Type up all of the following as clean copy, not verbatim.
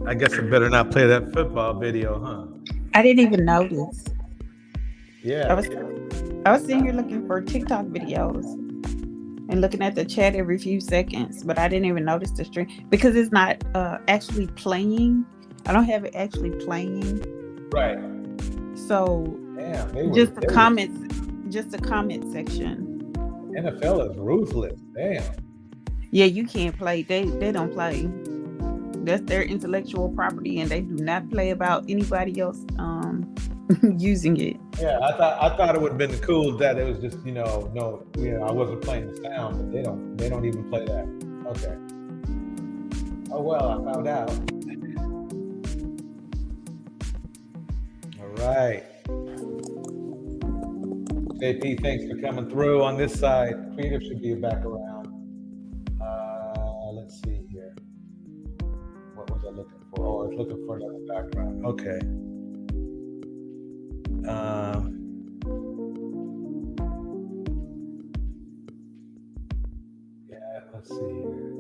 I guess I better not play that football video, huh? I didn't even notice. I Yeah. was I was sitting here looking for TikTok videos and looking at the chat every few seconds, but I didn't even notice the stream because it's not actually playing. I don't have it actually playing. Right. So Damn, they were just the they were comments, just the comment section. NFL is ruthless. Damn. Yeah, you can't play. They don't play. That's their intellectual property, and they do not play about anybody else using it. Yeah, I thought it would have been cool that it was just, no, I wasn't playing the sound, but they don't even play that. Okay. Oh well, I found out. All right. JP, thanks for coming through on this side. Creative should be back around. Let's see here. What was I looking for? Oh, I was looking for another background. Okay. Yeah, let's see here.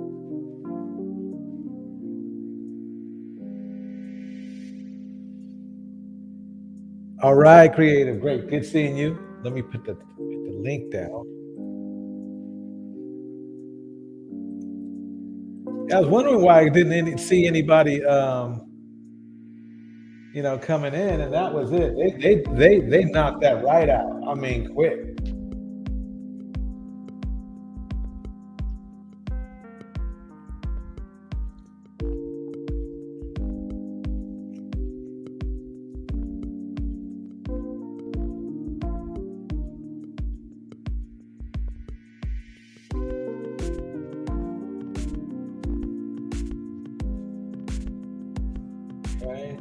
All right, Creative. Great. Good seeing you. Let me put the link down. I was wondering why I didn't see anybody, coming in, and that was it. They knocked that right out. I mean, quick. Okay.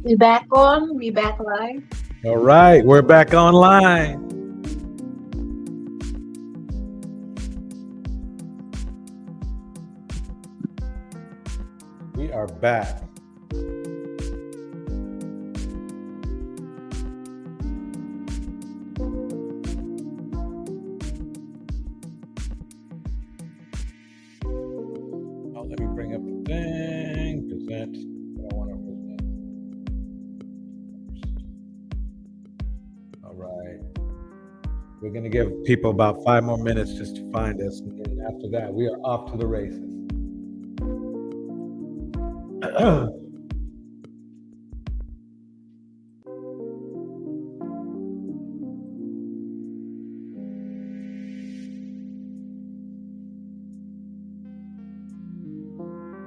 We back on. We back live. All right, we're back online. We are back. Oh, let me bring up the thing. Present. What I want to present. All right. We're going to give people about 5 more minutes just to find us. And then after that, we are off to the races.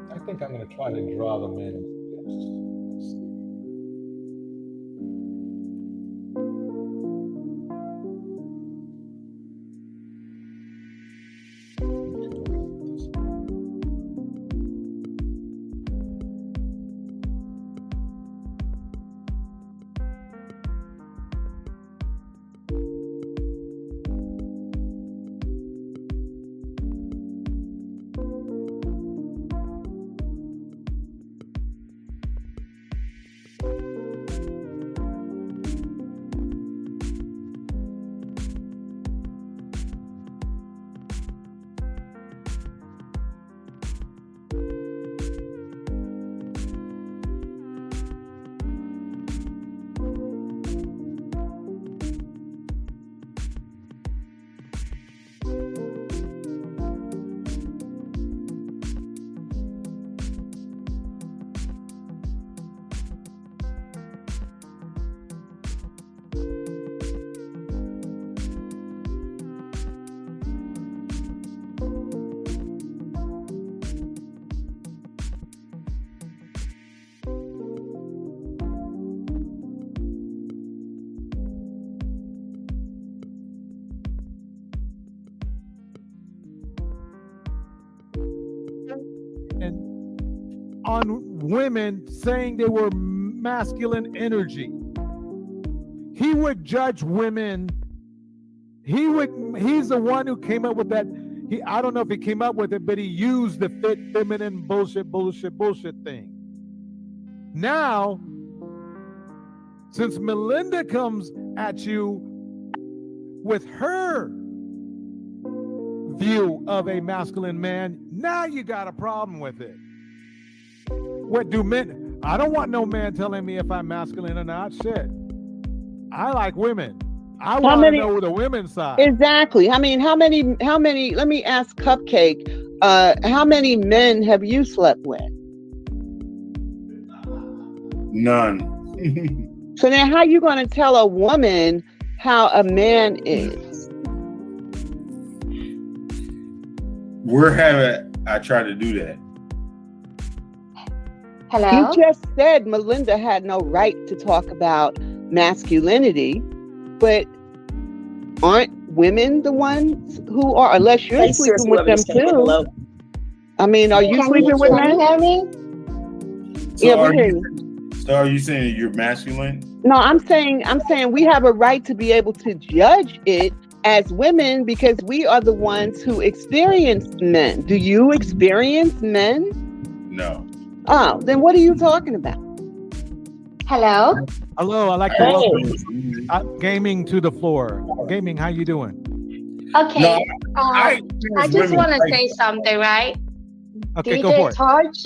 I think I'm going to try to draw them in. Let's see. on women saying they were masculine energy. He would judge women. He's the one who came up with that. I don't know if he came up with it, but he used the fit feminine bullshit thing. Now, since Melinda comes at you with her view of a masculine man, now you got a problem with it. What do men? I don't want no man telling me if I'm masculine or not. Shit. I like women. I want to know the women's side. Exactly. I mean, how many, let me ask Cupcake, how many men have you slept with? None. So then how you going to tell a woman how a man is? Where have I tried to do that? Hello? You just said Melinda had no right to talk about masculinity, but aren't women the ones who are, unless you're sleeping with them too? I mean, are you sleeping with men? Can you hear me? So Yeah, we hear you. So are you saying you're masculine? No, I'm saying we have a right to be able to judge it as women because we are the ones who experience men. Do you experience men? No. Oh, then what are you talking about? Hello? Hello, I like to welcome Gaming to the floor. Gaming, how you doing? Okay. No, I just want to say something, right? Okay, go for DJ it. Torch,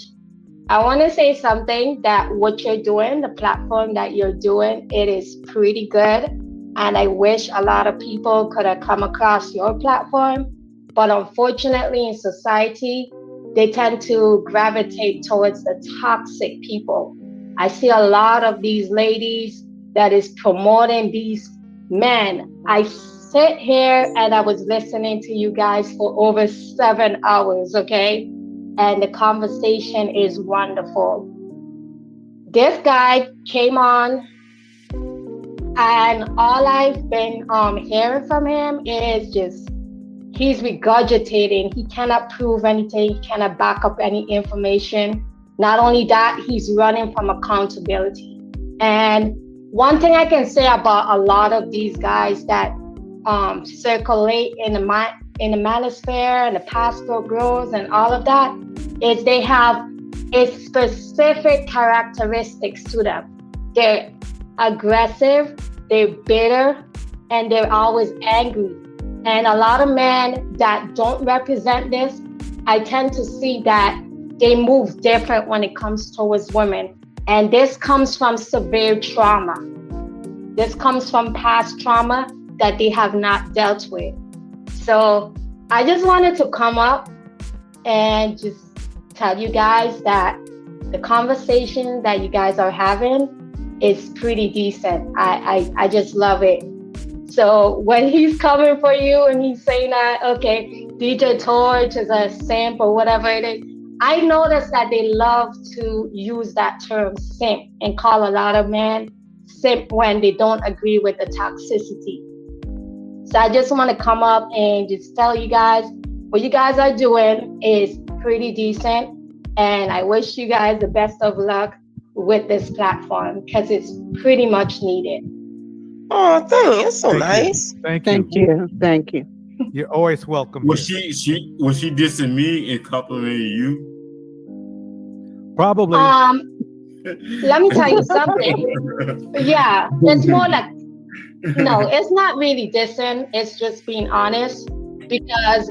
I want to say something that what you're doing, the platform that you're doing, it is pretty good. And I wish a lot of people could have come across your platform. But unfortunately, in society, they tend to gravitate towards the toxic people. I see a lot of these ladies that is promoting these men. I sit here and I was listening to you guys for over 7 hours, okay? And the conversation is wonderful. This guy came on and all I've been hearing from him is just, he's regurgitating. He cannot prove anything. He cannot back up any information. Not only that, he's running from accountability. And one thing I can say about a lot of these guys that circulate in the manosphere and the Pascal Bros and all of that is they have a specific characteristics to them. They're aggressive, they're bitter, and they're always angry. And a lot of men that don't represent this, I tend to see that they move different when it comes towards women. And this comes from severe trauma. This comes from past trauma that they have not dealt with. So I just wanted to come up and just tell you guys that the conversation that you guys are having is pretty decent. I just love it. So when he's coming for you and he's saying that, okay, DJ Torch is a simp or whatever it is, I noticed that they love to use that term simp and call a lot of men simp when they don't agree with the toxicity. So I just want to come up and just tell you guys what you guys are doing is pretty decent. And I wish you guys the best of luck with this platform because it's pretty much needed. Oh, thanks. That's so nice. Thank you. Thank you. You're always welcome. Was here. she dissing me and complimenting you? Probably. Let me tell you something. Yeah, it's more like, no, it's not really dissing. It's just being honest because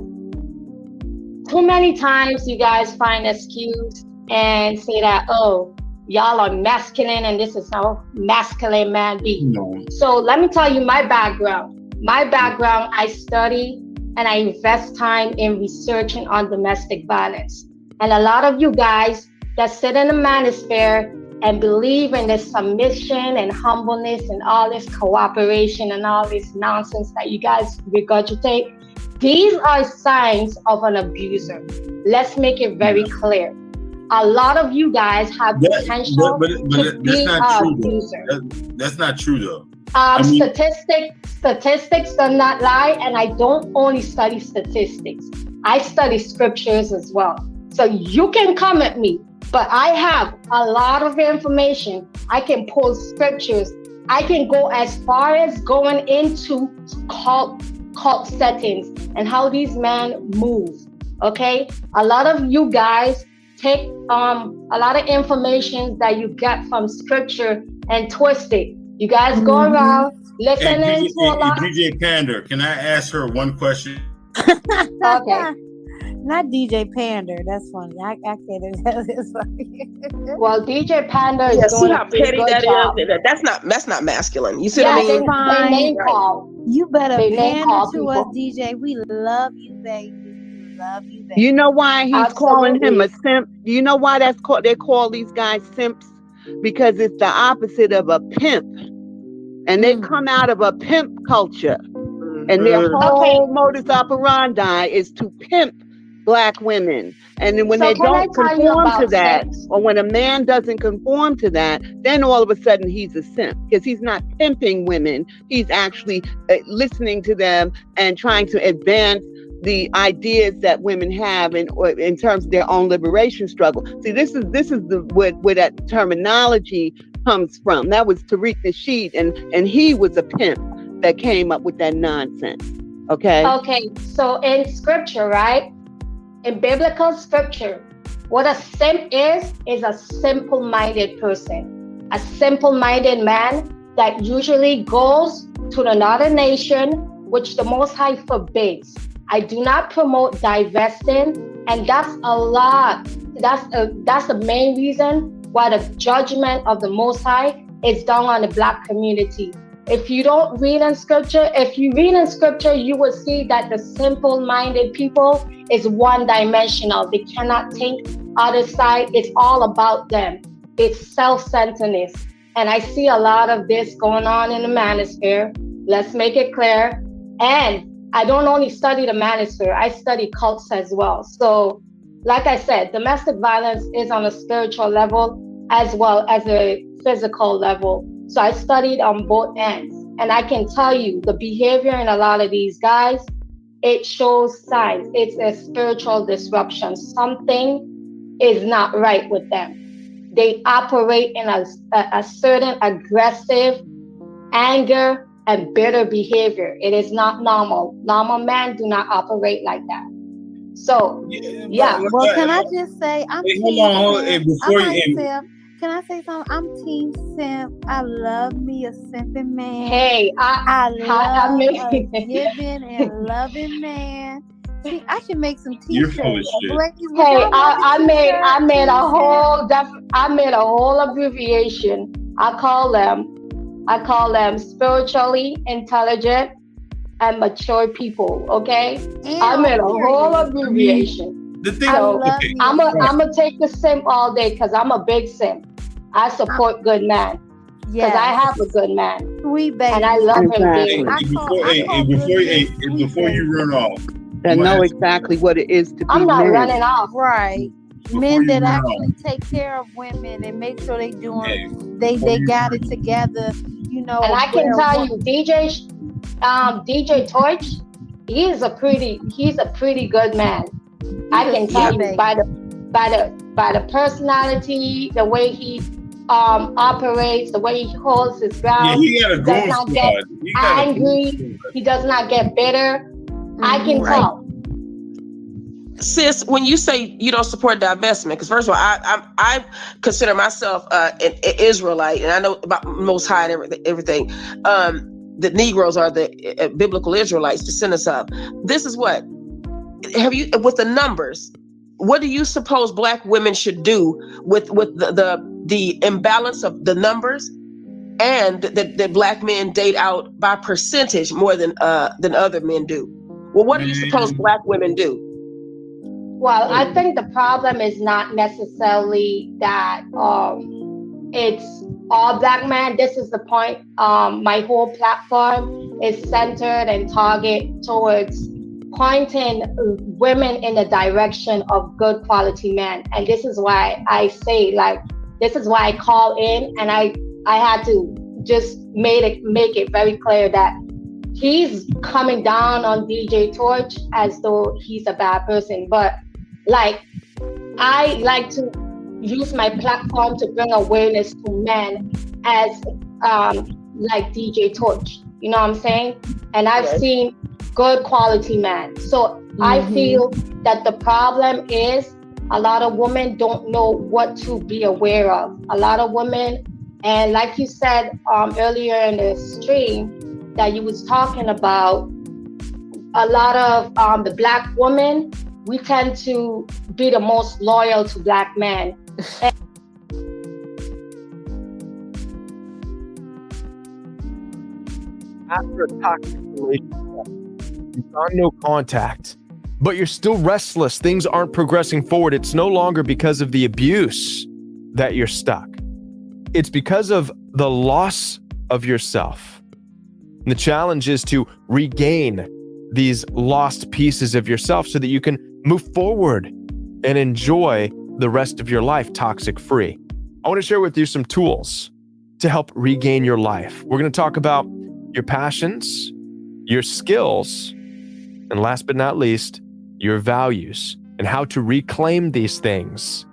too many times you guys find excuse and say that, oh, y'all are masculine and this is how masculine man be. No. So let me tell you my background. My background, I study and I invest time in researching on domestic violence. And a lot of you guys that sit in the manosphere and believe in this submission and humbleness and all this cooperation and all this nonsense that you guys regurgitate, these are signs of an abuser. Let's make it very clear. A lot of you guys have potential to be an abuser. That's not true though. Statistics do not lie, and I don't only study statistics. I study scriptures as well. So you can come at me. But I have a lot of information. I can pull scriptures. I can go as far as going into cult settings and how these men move. Okay, a lot of you guys take a lot of information that you get from scripture and twist it. You guys go around listening to a lot. DJ Pander, can I ask her one question? Okay. Not DJ Pander. That's funny. I can't. That's funny. Well, DJ Pander is Yeah, doing see how a pretty petty good that job. is? That's not masculine. You see Yeah, what I mean? they name call. You better They name pander call to us, people. DJ. We love you, baby. We love you, baby. You know why he's calling him a Absolutely. simp? Do you know why that's called? They call these guys simps because it's the opposite of a pimp, and they come out of a pimp culture, and their whole modus operandi is to pimp Black women. And then when So they can I don't tell you conform to about that, simps? or when a man doesn't conform to that, then all of a sudden he's a simp because he's not pimping women. He's actually listening to them and trying to advance the ideas that women have in terms of their own liberation struggle. See, this is where that terminology comes from. That was Tariq Nasheed, and he was a pimp that came up with that nonsense. Okay. Okay, so in scripture, right? In biblical scripture, what a simp is a simple-minded person. A simple-minded man that usually goes to another nation, which the Most High forbids. I do not promote divesting, and that's a lot. That's the main reason why the judgment of the Most High is done on the Black community. If you don't read in scripture, you will see that the simple-minded people is one-dimensional. They cannot think other side. It's all about them. It's self-centeredness. And I see a lot of this going on in the manosphere. Let's make it clear. And I don't only study the manosphere, I study cults as well. So, like I said, domestic violence is on a spiritual level as well as a physical level. So I studied on both ends. And I can tell you the behavior in a lot of these guys, it shows signs. It's a spiritual disruption. Something is not right with them. They operate in a certain aggressive anger and bitter behavior. It is not normal. Normal men do not operate like that. So, yeah. Well, can I just say, I'm hold on. Can I say something? I'm Team Simp. I love me a simping man. Hey, I love a giving and loving man. See, I should make some t-shirts. You're full of shit. Hey, I made a whole abbreviation. I call them spiritually intelligent and mature people. Okay, I made a whole abbreviation. The thing, I'm gonna take the simp all day because I'm a big simp. I support good man because I have a good man, sweet baby, and I love him big. Before you run off, I know exactly what it is to be I'm not men. running off. Right. Men that actually take care of women and make sure they they got it together, you know. And I can tell you, DJ Torch, he's a pretty good man. I can tell you by the personality, the way he operates, the way he holds his ground. Yeah, he got a does not get angry. He does not get bitter. I can tell. Sis, when you say you don't support divestment, because first of all, I consider myself an Israelite, and I know about Most High and everything. The Negroes are the biblical Israelites, descendants of. This is what have you with the numbers. What do you suppose Black women should do with the imbalance of the numbers, and that Black men date out by percentage more than other men do? Well, what do you suppose Black women do? Well, I think the problem is not necessarily that it's all Black men. This is the point. My whole platform is centered and target towards pointing women in the direction of good quality men. And this is why I say, this is why I call in, and I had to just make it very clear that he's coming down on DJ Torch as though he's a bad person. But I like to use my platform to bring awareness to men as like DJ Torch. You know what I'm saying? And I've seen good quality men. So I feel that the problem is a lot of women don't know what to be aware of. A lot of women, and like you said earlier in the stream that you was talking about, a lot of the Black women, we tend to be the most loyal to Black men. After a toxic relationship, you've got no contact, but you're still restless. Things aren't progressing forward. It's no longer because of the abuse that you're stuck. It's because of the loss of yourself. And the challenge is to regain these lost pieces of yourself so that you can move forward and enjoy the rest of your life toxic free. I want to share with you some tools to help regain your life. We're going to talk about your passions, your skills, and last but not least, your values and how to reclaim these things.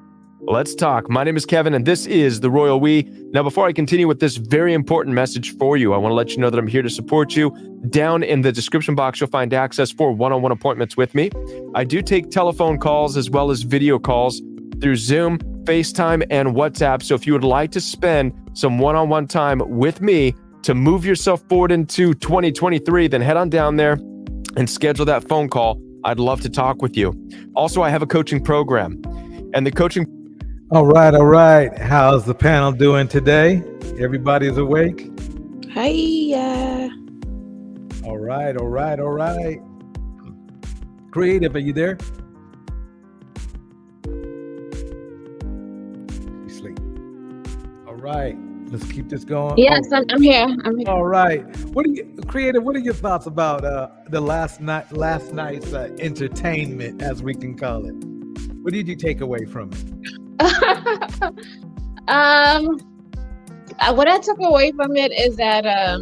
Let's talk. My name is Kevin, and this is The Royal We. Now, before I continue with this very important message for you, I want to let you know that I'm here to support you. Down in the description box, you'll find access for one-on-one appointments with me. I do take telephone calls as well as video calls through Zoom, FaceTime, and WhatsApp. So if you would like to spend some one-on-one time with me to move yourself forward into 2023, then head on down there and schedule that phone call. I'd love to talk with you. Also, I have a coaching program, and the coaching. All right. How's the panel doing today? Everybody's awake? Hey, All right. Creative, are you there? You sleep. All right. Let's keep this going. Yes, I'm here. I'm here. All right. Creative? What are your thoughts about the last night's entertainment, as we can call it? What did you take away from it? What I took away from it is that I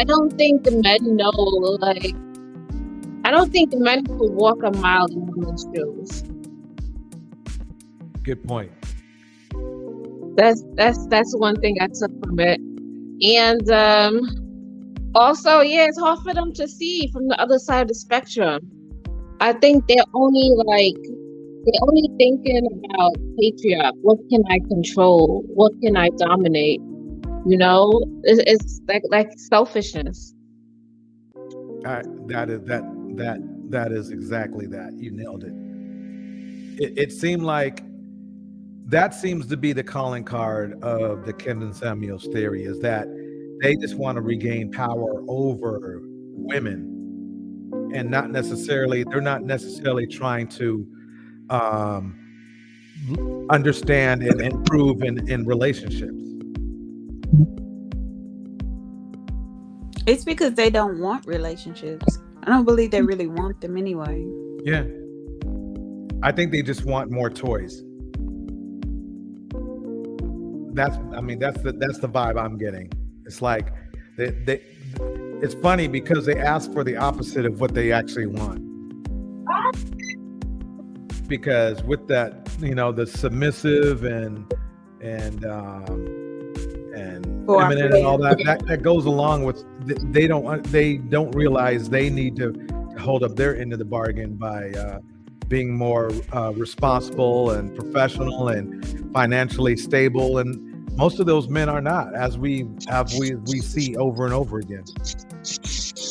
don't think the men know. Like, I don't think the men could walk a mile in women's shoes. Good point. That's one thing I took from it. And also, yeah, it's hard for them to see from the other side of the spectrum. I think they're only thinking about patriarch. What can I control? What can I dominate? You know, it's like selfishness. That is exactly that. You nailed it. It seemed like that seems to be the calling card of the Kevin Samuels theory, is that they just want to regain power over women, and they're not necessarily trying to understand and improve in relationships. it's because they don't want relationships. I don't believe they really want them anyway. Yeah. I think they just want more toys. That's the vibe I'm getting. It's like it's funny because they ask for the opposite of what they actually want. Because with that, the submissive and feminine and all that goes along with, they don't realize they need to hold up their end of the bargain by being more responsible and professional and financially stable, and most of those men are not, as we see over and over again.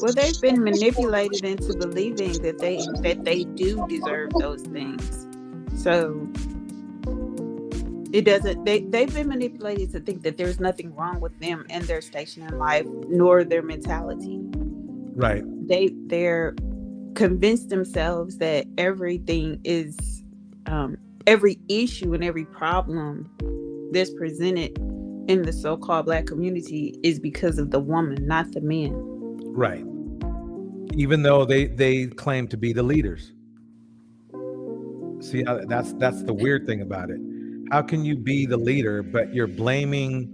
Well, they've been manipulated into believing that they do deserve those things. So it doesn't. They've been manipulated to think that there's nothing wrong with them and their station in life, nor their mentality. Right. They're convinced themselves that everything is every issue and every problem that's presented in the so-called Black community is because of the woman, not the men. Right. Even though they claim to be the leaders. See, that's the weird thing about it. How can you be the leader, but you're blaming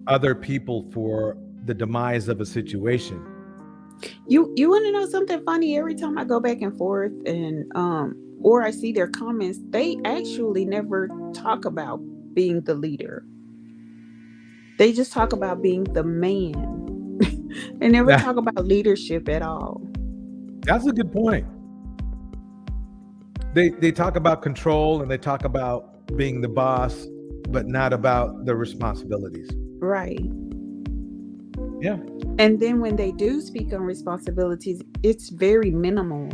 other people for the demise of a situation? You want to know something funny? Every time I go back and forth and or I see their comments, they actually never talk about being the leader. They just talk about being the man. They never talk about leadership at all. That's a good point. They talk about control and they talk about being the boss, but not about the responsibilities. Right. Yeah. And then when they do speak on responsibilities, it's very minimal.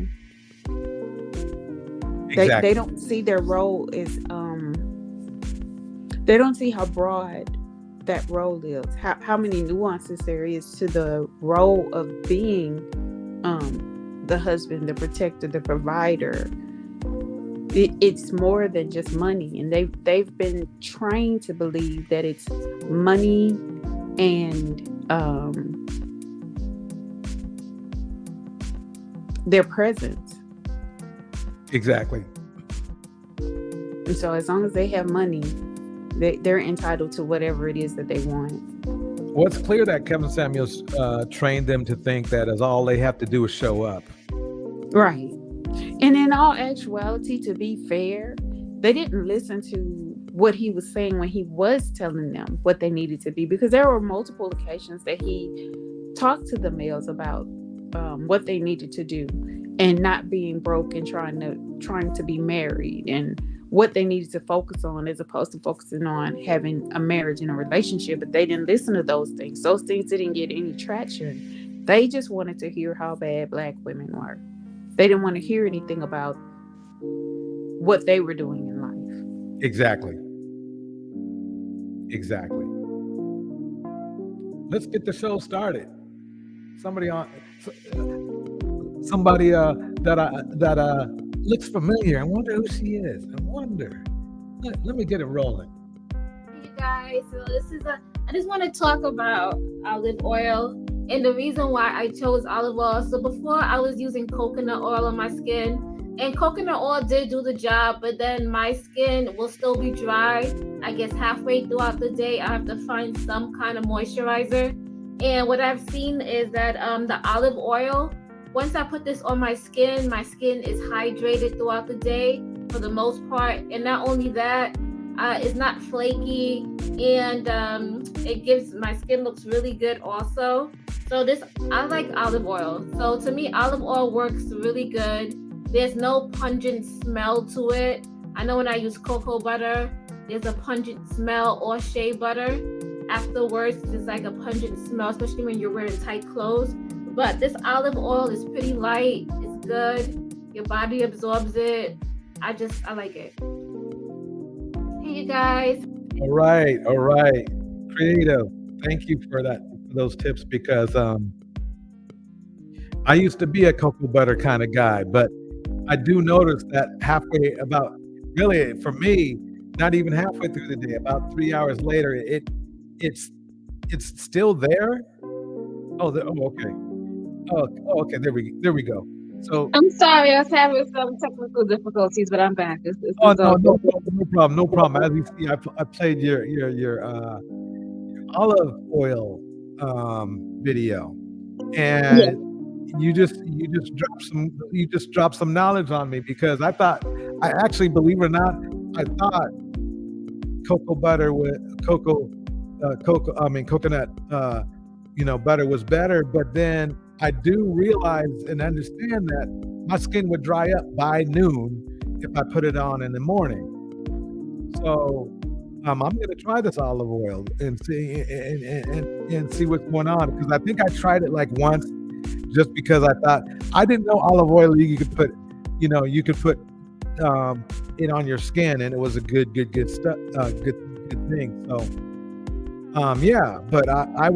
Exactly. They don't see their role as they don't see how broad that role is, how many nuances there is to the role of being the husband, the protector, the provider. It's more than just money, and they've been trained to believe that it's money and their presence. Exactly. And so as long as they have money, they're entitled to whatever it is that they want. Well, it's clear that Kevin Samuels trained them to think that as all they have to do is show up. Right. And in all actuality, to be fair, they didn't listen to what he was saying when he was telling them what they needed to be, because there were multiple occasions that he talked to the males about what they needed to do, and not being broke and trying to be married, and what they needed to focus on as opposed to focusing on having a marriage and a relationship. But they didn't listen to those things. Those things didn't get any traction. They just wanted to hear how bad Black women were. They didn't want to hear anything about what they were doing in life. Exactly. Let's get the show started. Somebody that looks familiar. I wonder who she is. Let me get it rolling. Hey guys, so I just want to talk about olive oil. And the reason why I chose olive oil, so before I was using coconut oil on my skin, and coconut oil did do the job, but then my skin will still be dry. I guess halfway throughout the day, I have to find some kind of moisturizer. And what I've seen is that the olive oil, once I put this on my skin is hydrated throughout the day for the most part. And not only that, it's not flaky, and it gives my skin looks really good also. So I like olive oil. So to me, olive oil works really good. There's no pungent smell to it. I know when I use cocoa butter, there's a pungent smell, or shea butter. Afterwards, it's like a pungent smell, especially when you're wearing tight clothes. But this olive oil is pretty light. It's good. Your body absorbs it. I like it. Hey, you guys. All right. Creative. Thank you for those tips, because I used to be a cocoa butter kind of guy, but I do notice that halfway, about really for me, not even halfway through the day, about 3 hours later, it's still there. Okay. Oh, okay. There we go. So I'm sorry, I was having some technical difficulties, but I'm back. No problem. As you see, I played your olive oil video, and you just dropped some knowledge on me, because I actually, believe it or not, I thought coconut butter was better, but then I do realize and understand that my skin would dry up by noon if I put it on in the morning. So I'm going to try this olive oil and see what's going on, because I think I tried it like once, just because I thought, I didn't know olive oil you could put it on your skin, and it was a good stuff, good thing. So but I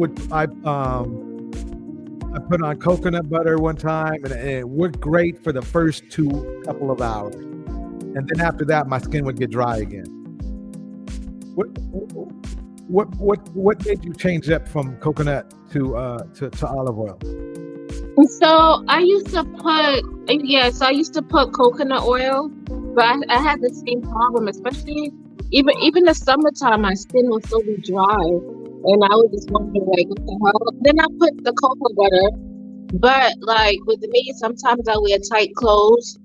put on coconut butter one time, and it worked great for the first couple of hours, and then after that, my skin would get dry again. What made you change up from coconut to olive oil? So I used to put coconut oil, but I had the same problem, especially even the summertime, my skin will still be dry. And I was just wondering, like, what the hell? Then I put the cocoa butter, but like with me, sometimes I wear tight clothes,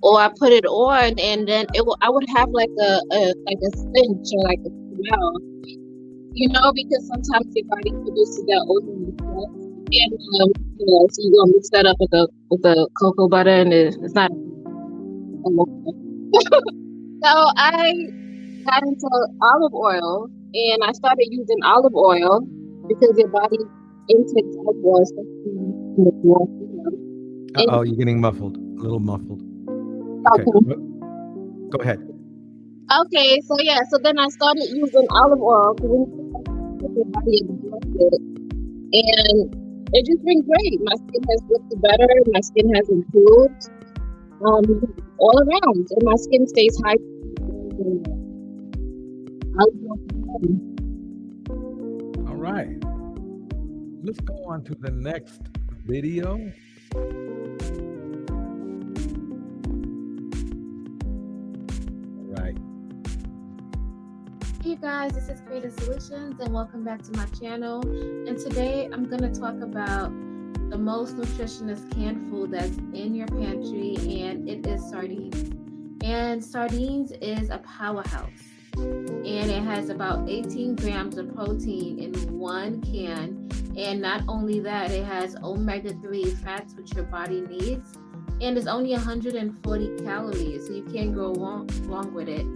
or I put it on, and then I would have like a stench or like a smell, because sometimes your body produces that oil and stuff, and so you gonna mix that up with the cocoa butter, and it's not. So I got into olive oil, and I started using olive oil because your body intakes olive oil. Oh, you're getting muffled, a little muffled. Okay, go ahead. Okay, so then I started using olive oil because your body absorbs, and it just been great. My skin has looked better. My skin has improved, all around, and my skin stays hydrated. All right, let's go on to the next video. Right. Hey guys, this is Creative Solutions and welcome back to my channel. And today I'm going to talk about the most nutritious canned food that's in your pantry, and it is sardines. And sardines is a powerhouse, and it has about 18 grams of protein in one can. And not only that, it has omega-3 fats, which your body needs, and it's only 140 calories, so you can't go wrong with it.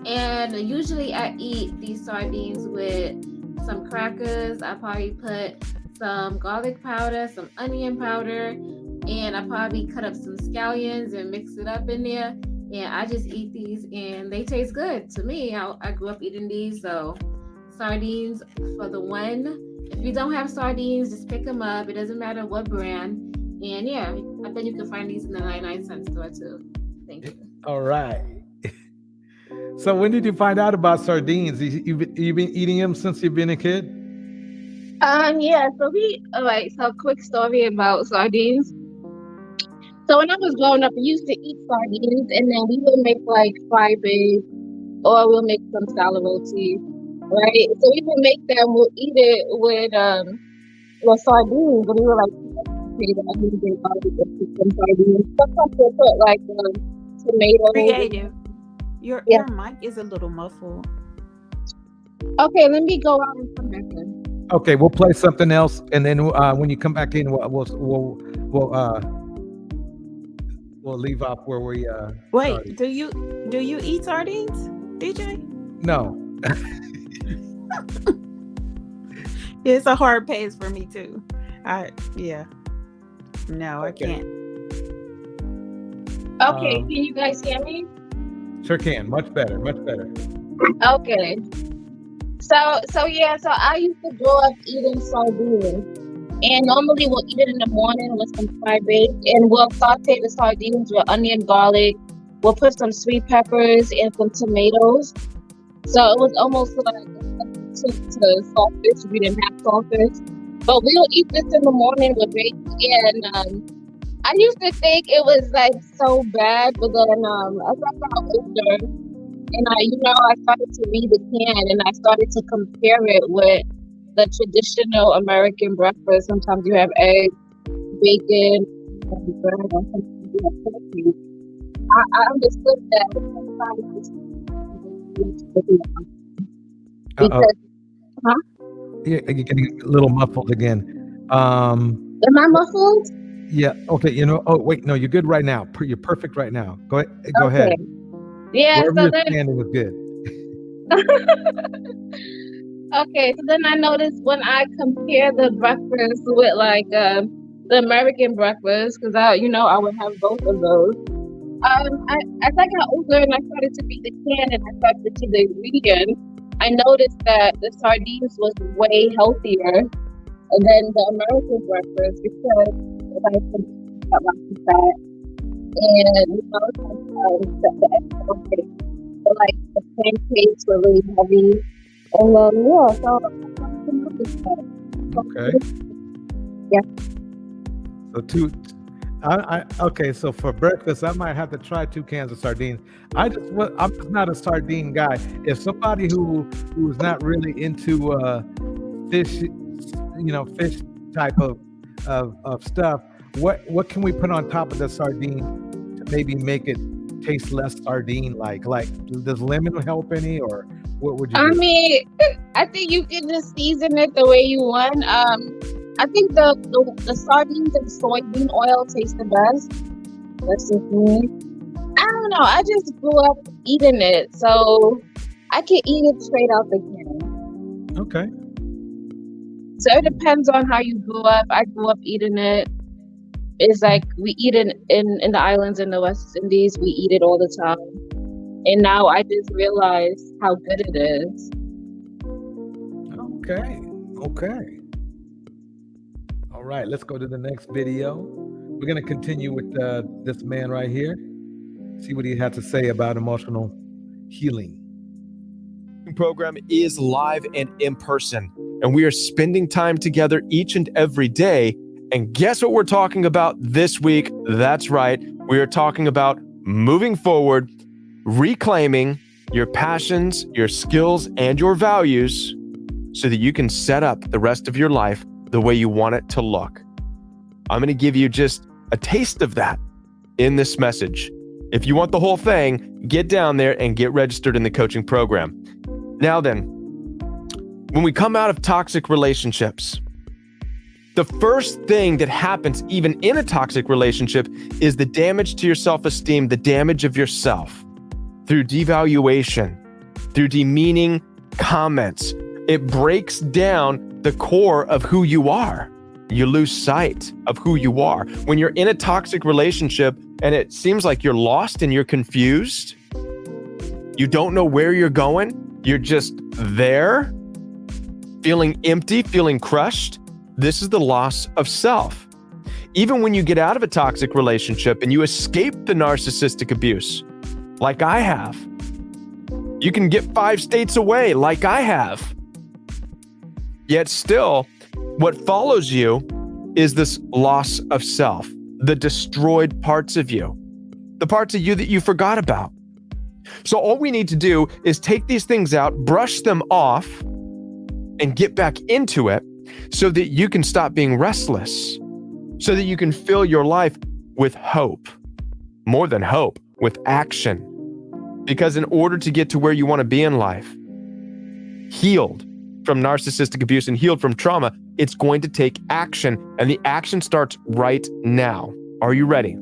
And usually I eat these sardines with some crackers. I probably put some garlic powder, some onion powder, and I probably cut up some scallions and mix it up in there. And I just eat these, and they taste good to me. I grew up eating these, so sardines for the one. If you don't have sardines, just pick them up. It doesn't matter what brand. And yeah, I bet you can find these in the 99-cent store too. Thank you. All right. So when did you find out about sardines? You've been eating them since you've been a kid? Yeah, so quick story about sardines. So when I was growing up, I used to eat sardines, and then we would make like fried eggs, or we'll make some salad roti, right? So we would make them, we'll eat it with sardines, but we were like, sardines. Sometimes we'll put like tomatoes. Creative. Your mic is a little muffled. Okay, let me go out and come back in. Okay, we'll play something else, and then when you come back in, we'll leave off where we. Wait, started. do you eat sardines, DJ? No. It's a hard pass for me too. No, I can't. Okay, can you guys hear me? Sure can. Much better. Okay. So I used to grow up eating sardines, and normally we'll eat it in the morning with some fried eggs, and we'll saute the sardines with onion, garlic. We'll put some sweet peppers and some tomatoes. So it was almost like to saltfish. We didn't have saltfish, but we'll eat this in the morning with bacon. And I used to think it was like so bad, but then as I got older, and I started to read the can, and I started to compare it with the traditional American breakfast. Sometimes you have eggs, bacon, and bread, or sometimes you have turkey. I understood that because, You're getting a little muffled again. Am I muffled? Yeah. Okay. Oh wait. No, you're good right now. You're perfect right now. Go ahead. Yeah. Wherever So you're then, standing is good. okay. So then I noticed when I compare the breakfast with like the American breakfast, because I would have both of those. As I got older and I started to read the can and I started to see the ingredients, I noticed that the sardines was way healthier than the American breakfast because I got lots of fat, and the extra weight. So like the pancakes were really heavy, and then so I started to notice that. Okay. Yeah. So okay. So for breakfast, I might have to try 2 cans of sardines. I'm just not a sardine guy. If somebody who's not really into fish, fish type of stuff, what can we put on top of the sardine to maybe make it taste less sardine like? Like, does lemon help any, or what would you I do? mean, I think you can just season it the way you want. I think the sardines and soybean oil taste the best. That's just me. I don't know. I just grew up eating it, so I can eat it straight out the can. Okay. So it depends on how you grew up. I grew up eating it. It's like we eat it in the islands in the West Indies. We eat it all the time. And now I just realize how good it is. Okay. Okay. All right. Let's go to the next video. We're going to continue with this man right here. See what he had to say about emotional healing. Program is live and in person, and we are spending time together each and every day. And guess what we're talking about this week? That's right. We are talking about moving forward, reclaiming your passions, your skills, and your values so that you can set up the rest of your life the way you want it to look. I'm going to give you just a taste of that in this message. If you want the whole thing, get down there and get registered in the coaching program. Now then, when we come out of toxic relationships, the first thing that happens even in a toxic relationship is the damage to your self-esteem, the damage of yourself through devaluation, through demeaning comments. It breaks down the core of who you are. You lose sight of who you are. When you're in a toxic relationship and it seems like you're lost and you're confused, you don't know where you're going, you're just there, feeling empty, feeling crushed. This is the loss of self. Even when you get out of a toxic relationship and you escape the narcissistic abuse, like I have, you can get 5 states away, like I have. Yet still, what follows you is this loss of self, the destroyed parts of you, the parts of you that you forgot about. So all we need to do is take these things out, brush them off, and get back into it so that you can stop being restless, so that you can fill your life with hope, more than hope, with action. Because in order to get to where you want to be in life, healed from narcissistic abuse and healed from trauma, it's going to take action, and the action starts right now. Are you ready?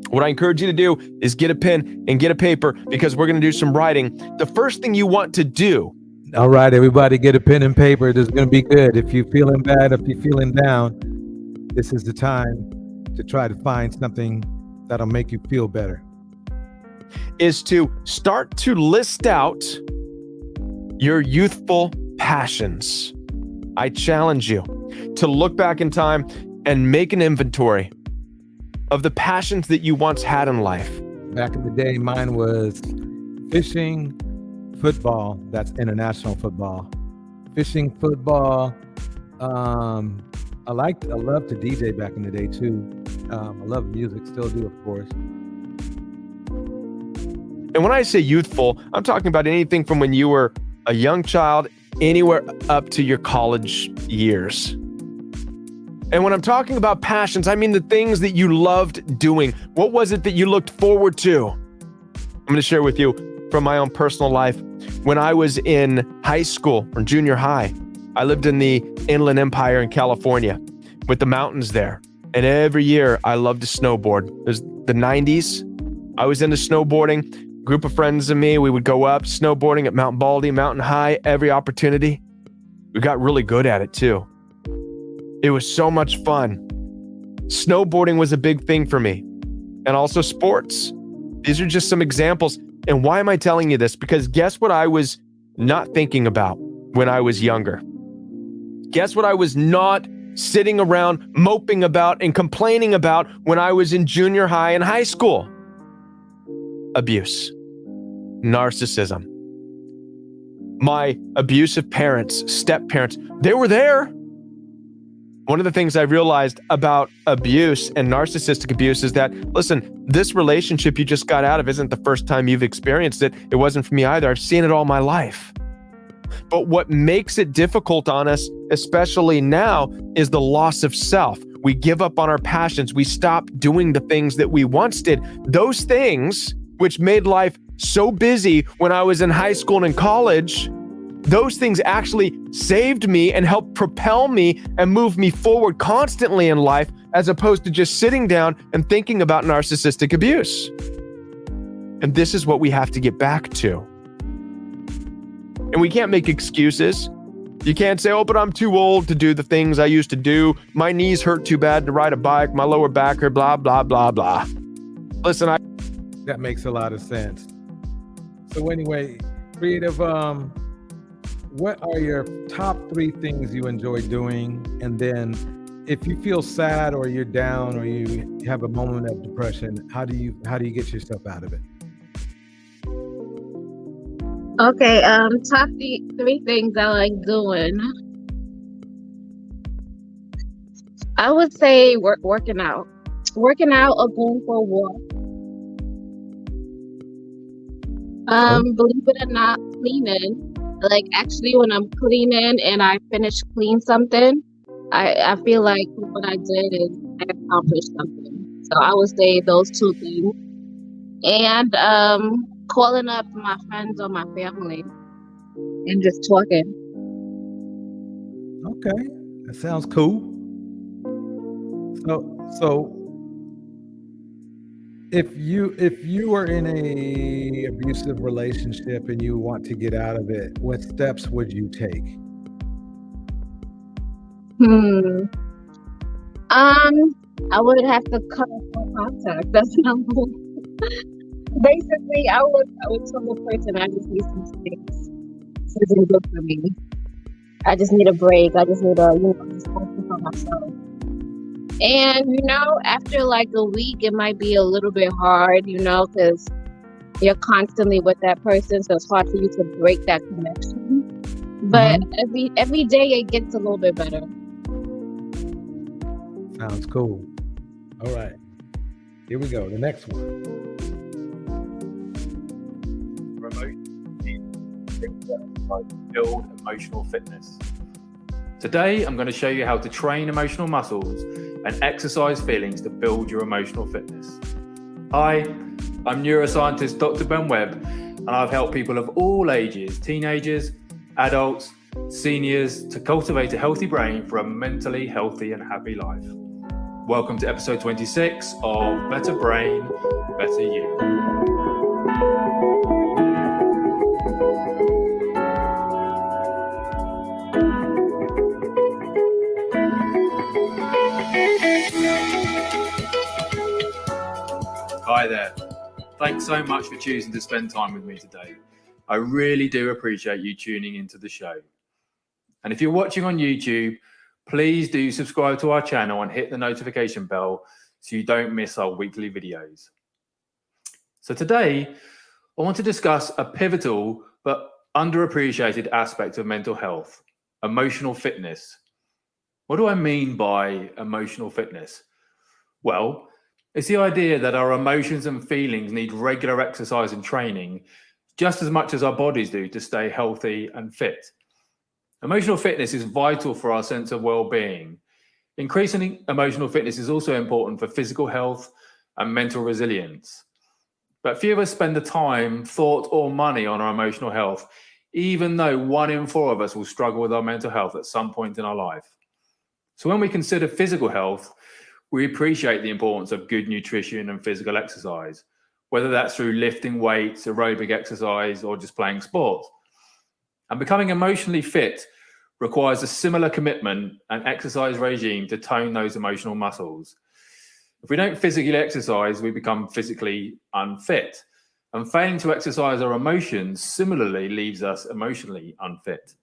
What I encourage you to do is get a pen and get a paper, because we're going to do some writing. The first thing you want to do. All right, everybody, get a pen and paper. This is going to be good. If you're feeling bad, if you're feeling down, this is the time to try to find something that'll make you feel better. Is to start to list out your youthful passions. I challenge you to look back in time and make an inventory of the passions that you once had in life. Back in the day, mine was fishing, football. That's international football. Fishing, football. I loved to DJ back in the day too. I love music, still do, of course. And when I say youthful, I'm talking about anything from when you were a young child, anywhere up to your college years. And when I'm talking about passions, I mean the things that you loved doing. What was it that you looked forward to? I'm going to share with you from my own personal life. When I was in high school or junior high, I lived in the Inland Empire in California with the mountains there. And every year I loved to snowboard. It was the 90s. I was into snowboarding. Group of friends and me, we would go up snowboarding at Mount Baldy, Mountain High, every opportunity. We got really good at it too. It was so much fun. Snowboarding was a big thing for me, and also sports. These are just some examples. And why am I telling you this? Because guess what I was not thinking about when I was younger? Guess what I was not sitting around moping about and complaining about when I was in junior high and high school? Abuse, narcissism. My abusive parents, step-parents, they were there. One of the things I realized about abuse and narcissistic abuse is that, listen, this relationship you just got out of isn't the first time you've experienced it. It wasn't for me either. I've seen it all my life. But what makes it difficult on us, especially now, is the loss of self. We give up on our passions. We stop doing the things that we once did. Those things which made life so busy when I was in high school and in college. Those things actually saved me and helped propel me and move me forward constantly in life, as opposed to just sitting down and thinking about narcissistic abuse. And this is what we have to get back to. And we can't make excuses. You can't say, oh, but I'm too old to do the things I used to do. My knees hurt too bad to ride a bike. My lower back hurt, blah, blah, blah, blah. Listen, that makes a lot of sense. So anyway, Creative, what are your top 3 things you enjoy doing? And then if you feel sad or you're down or you have a moment of depression, how do you get yourself out of it? Okay, top 3 things I like doing. I would say working out or going for a walk. Believe it or not, cleaning. Like actually when I'm cleaning and I finish clean something, I feel like what I did is I accomplished something. So I would say those 2 things. And calling up my friends or my family and just talking. Okay, that sounds cool. So if you were in a abusive relationship and you want to get out of it, what steps would you take? I would have to cut off all contact. That's number 1. Basically, I would tell the person I just need some space. This isn't good for me. I just need a break. I just need to, just focus on myself. And, after like a week, it might be a little bit hard, because you're constantly with that person. So it's hard for you to break that connection. But every day it gets a little bit better. Sounds cool. All right. Here we go. The next one. Build emotional fitness. Today, I'm going to show you how to train emotional muscles and exercise feelings to build your emotional fitness. Hi, I'm neuroscientist Dr. Ben Webb, and I've helped people of all ages, teenagers, adults, seniors, to cultivate a healthy brain for a mentally healthy and happy life. Welcome to episode 26 of Better Brain, Better You. Hi there. Thanks so much for choosing to spend time with me today. I really do appreciate you tuning into the show. And if you're watching on YouTube, please do subscribe to our channel and hit the notification bell so you don't miss our weekly videos. So today, I want to discuss a pivotal but underappreciated aspect of mental health, emotional fitness. What do I mean by emotional fitness? Well, it's the idea that our emotions and feelings need regular exercise and training just as much as our bodies do to stay healthy and fit. Emotional fitness is vital for our sense of well-being. Increasing emotional fitness is also important for physical health and mental resilience. But few of us spend the time, thought, or money on our emotional health, even though 1 in 4 of us will struggle with our mental health at some point in our life. So when we consider physical health, we appreciate the importance of good nutrition and physical exercise, whether that's through lifting weights, aerobic exercise, or just playing sport. And becoming emotionally fit requires a similar commitment and exercise regime to tone those emotional muscles. If we don't physically exercise, we become physically unfit. And failing to exercise our emotions similarly leaves us emotionally unfit.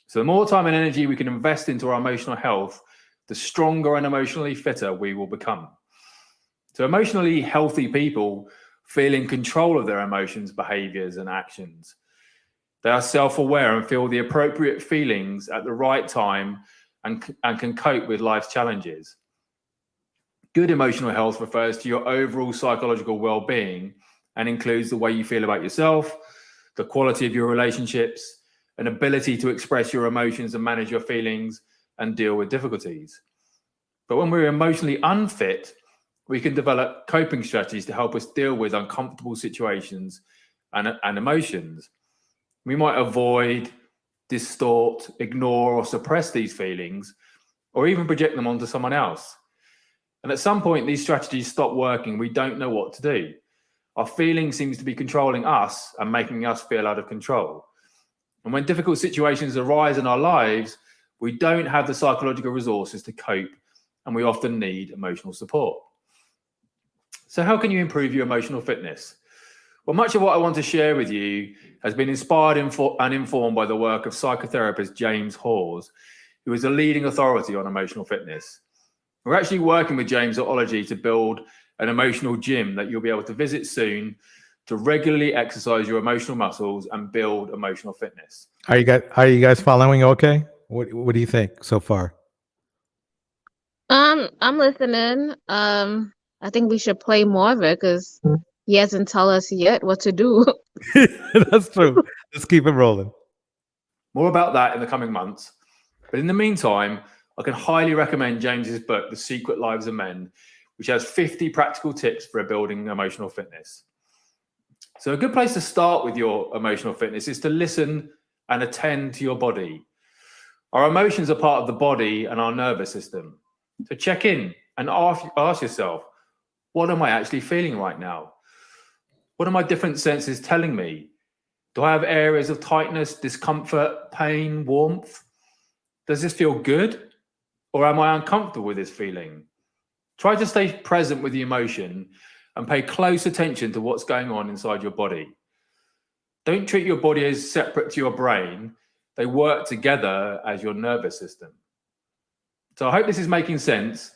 So the more time and energy we can invest into our emotional health, the stronger and emotionally fitter we will become. So emotionally healthy people feel in control of their emotions, behaviors, and actions. They are self-aware and feel the appropriate feelings at the right time and can cope with life's challenges. Good emotional health refers to your overall psychological well-being and includes the way you feel about yourself, the quality of your relationships, an ability to express your emotions and manage your feelings and deal with difficulties. But when we're emotionally unfit, we can develop coping strategies to help us deal with uncomfortable situations and emotions. We might avoid, distort, ignore, or suppress these feelings, or even project them onto someone else. And at some point, these strategies stop working. We don't know what to do. Our feeling seems to be controlling us and making us feel out of control. And when difficult situations arise in our lives, we don't have the psychological resources to cope, and we often need emotional support. So how can you improve your emotional fitness? Well, much of what I want to share with you has been inspired and informed by the work of psychotherapist James Hawes, who is a leading authority on emotional fitness. We're actually working with James at Ology to build an emotional gym that you'll be able to visit soon to regularly exercise your emotional muscles and build emotional fitness. Are you guys following okay? What do you think so far? I'm listening. I think we should play more of it because he hasn't told us yet what to do. That's true. Let's keep it rolling. More about that in the coming months. But in the meantime, I can highly recommend James's book, The Secret Lives of Men, which has 50 practical tips for building emotional fitness. So a good place to start with your emotional fitness is to listen and attend to your body. Our emotions are part of the body and our nervous system. So check in and ask yourself, what am I actually feeling right now? What are my different senses telling me? Do I have areas of tightness, discomfort, pain, warmth? Does this feel good? Or am I uncomfortable with this feeling? Try to stay present with the emotion and pay close attention to what's going on inside your body. Don't treat your body as separate to your brain. They work together as your nervous system. So I hope this is making sense.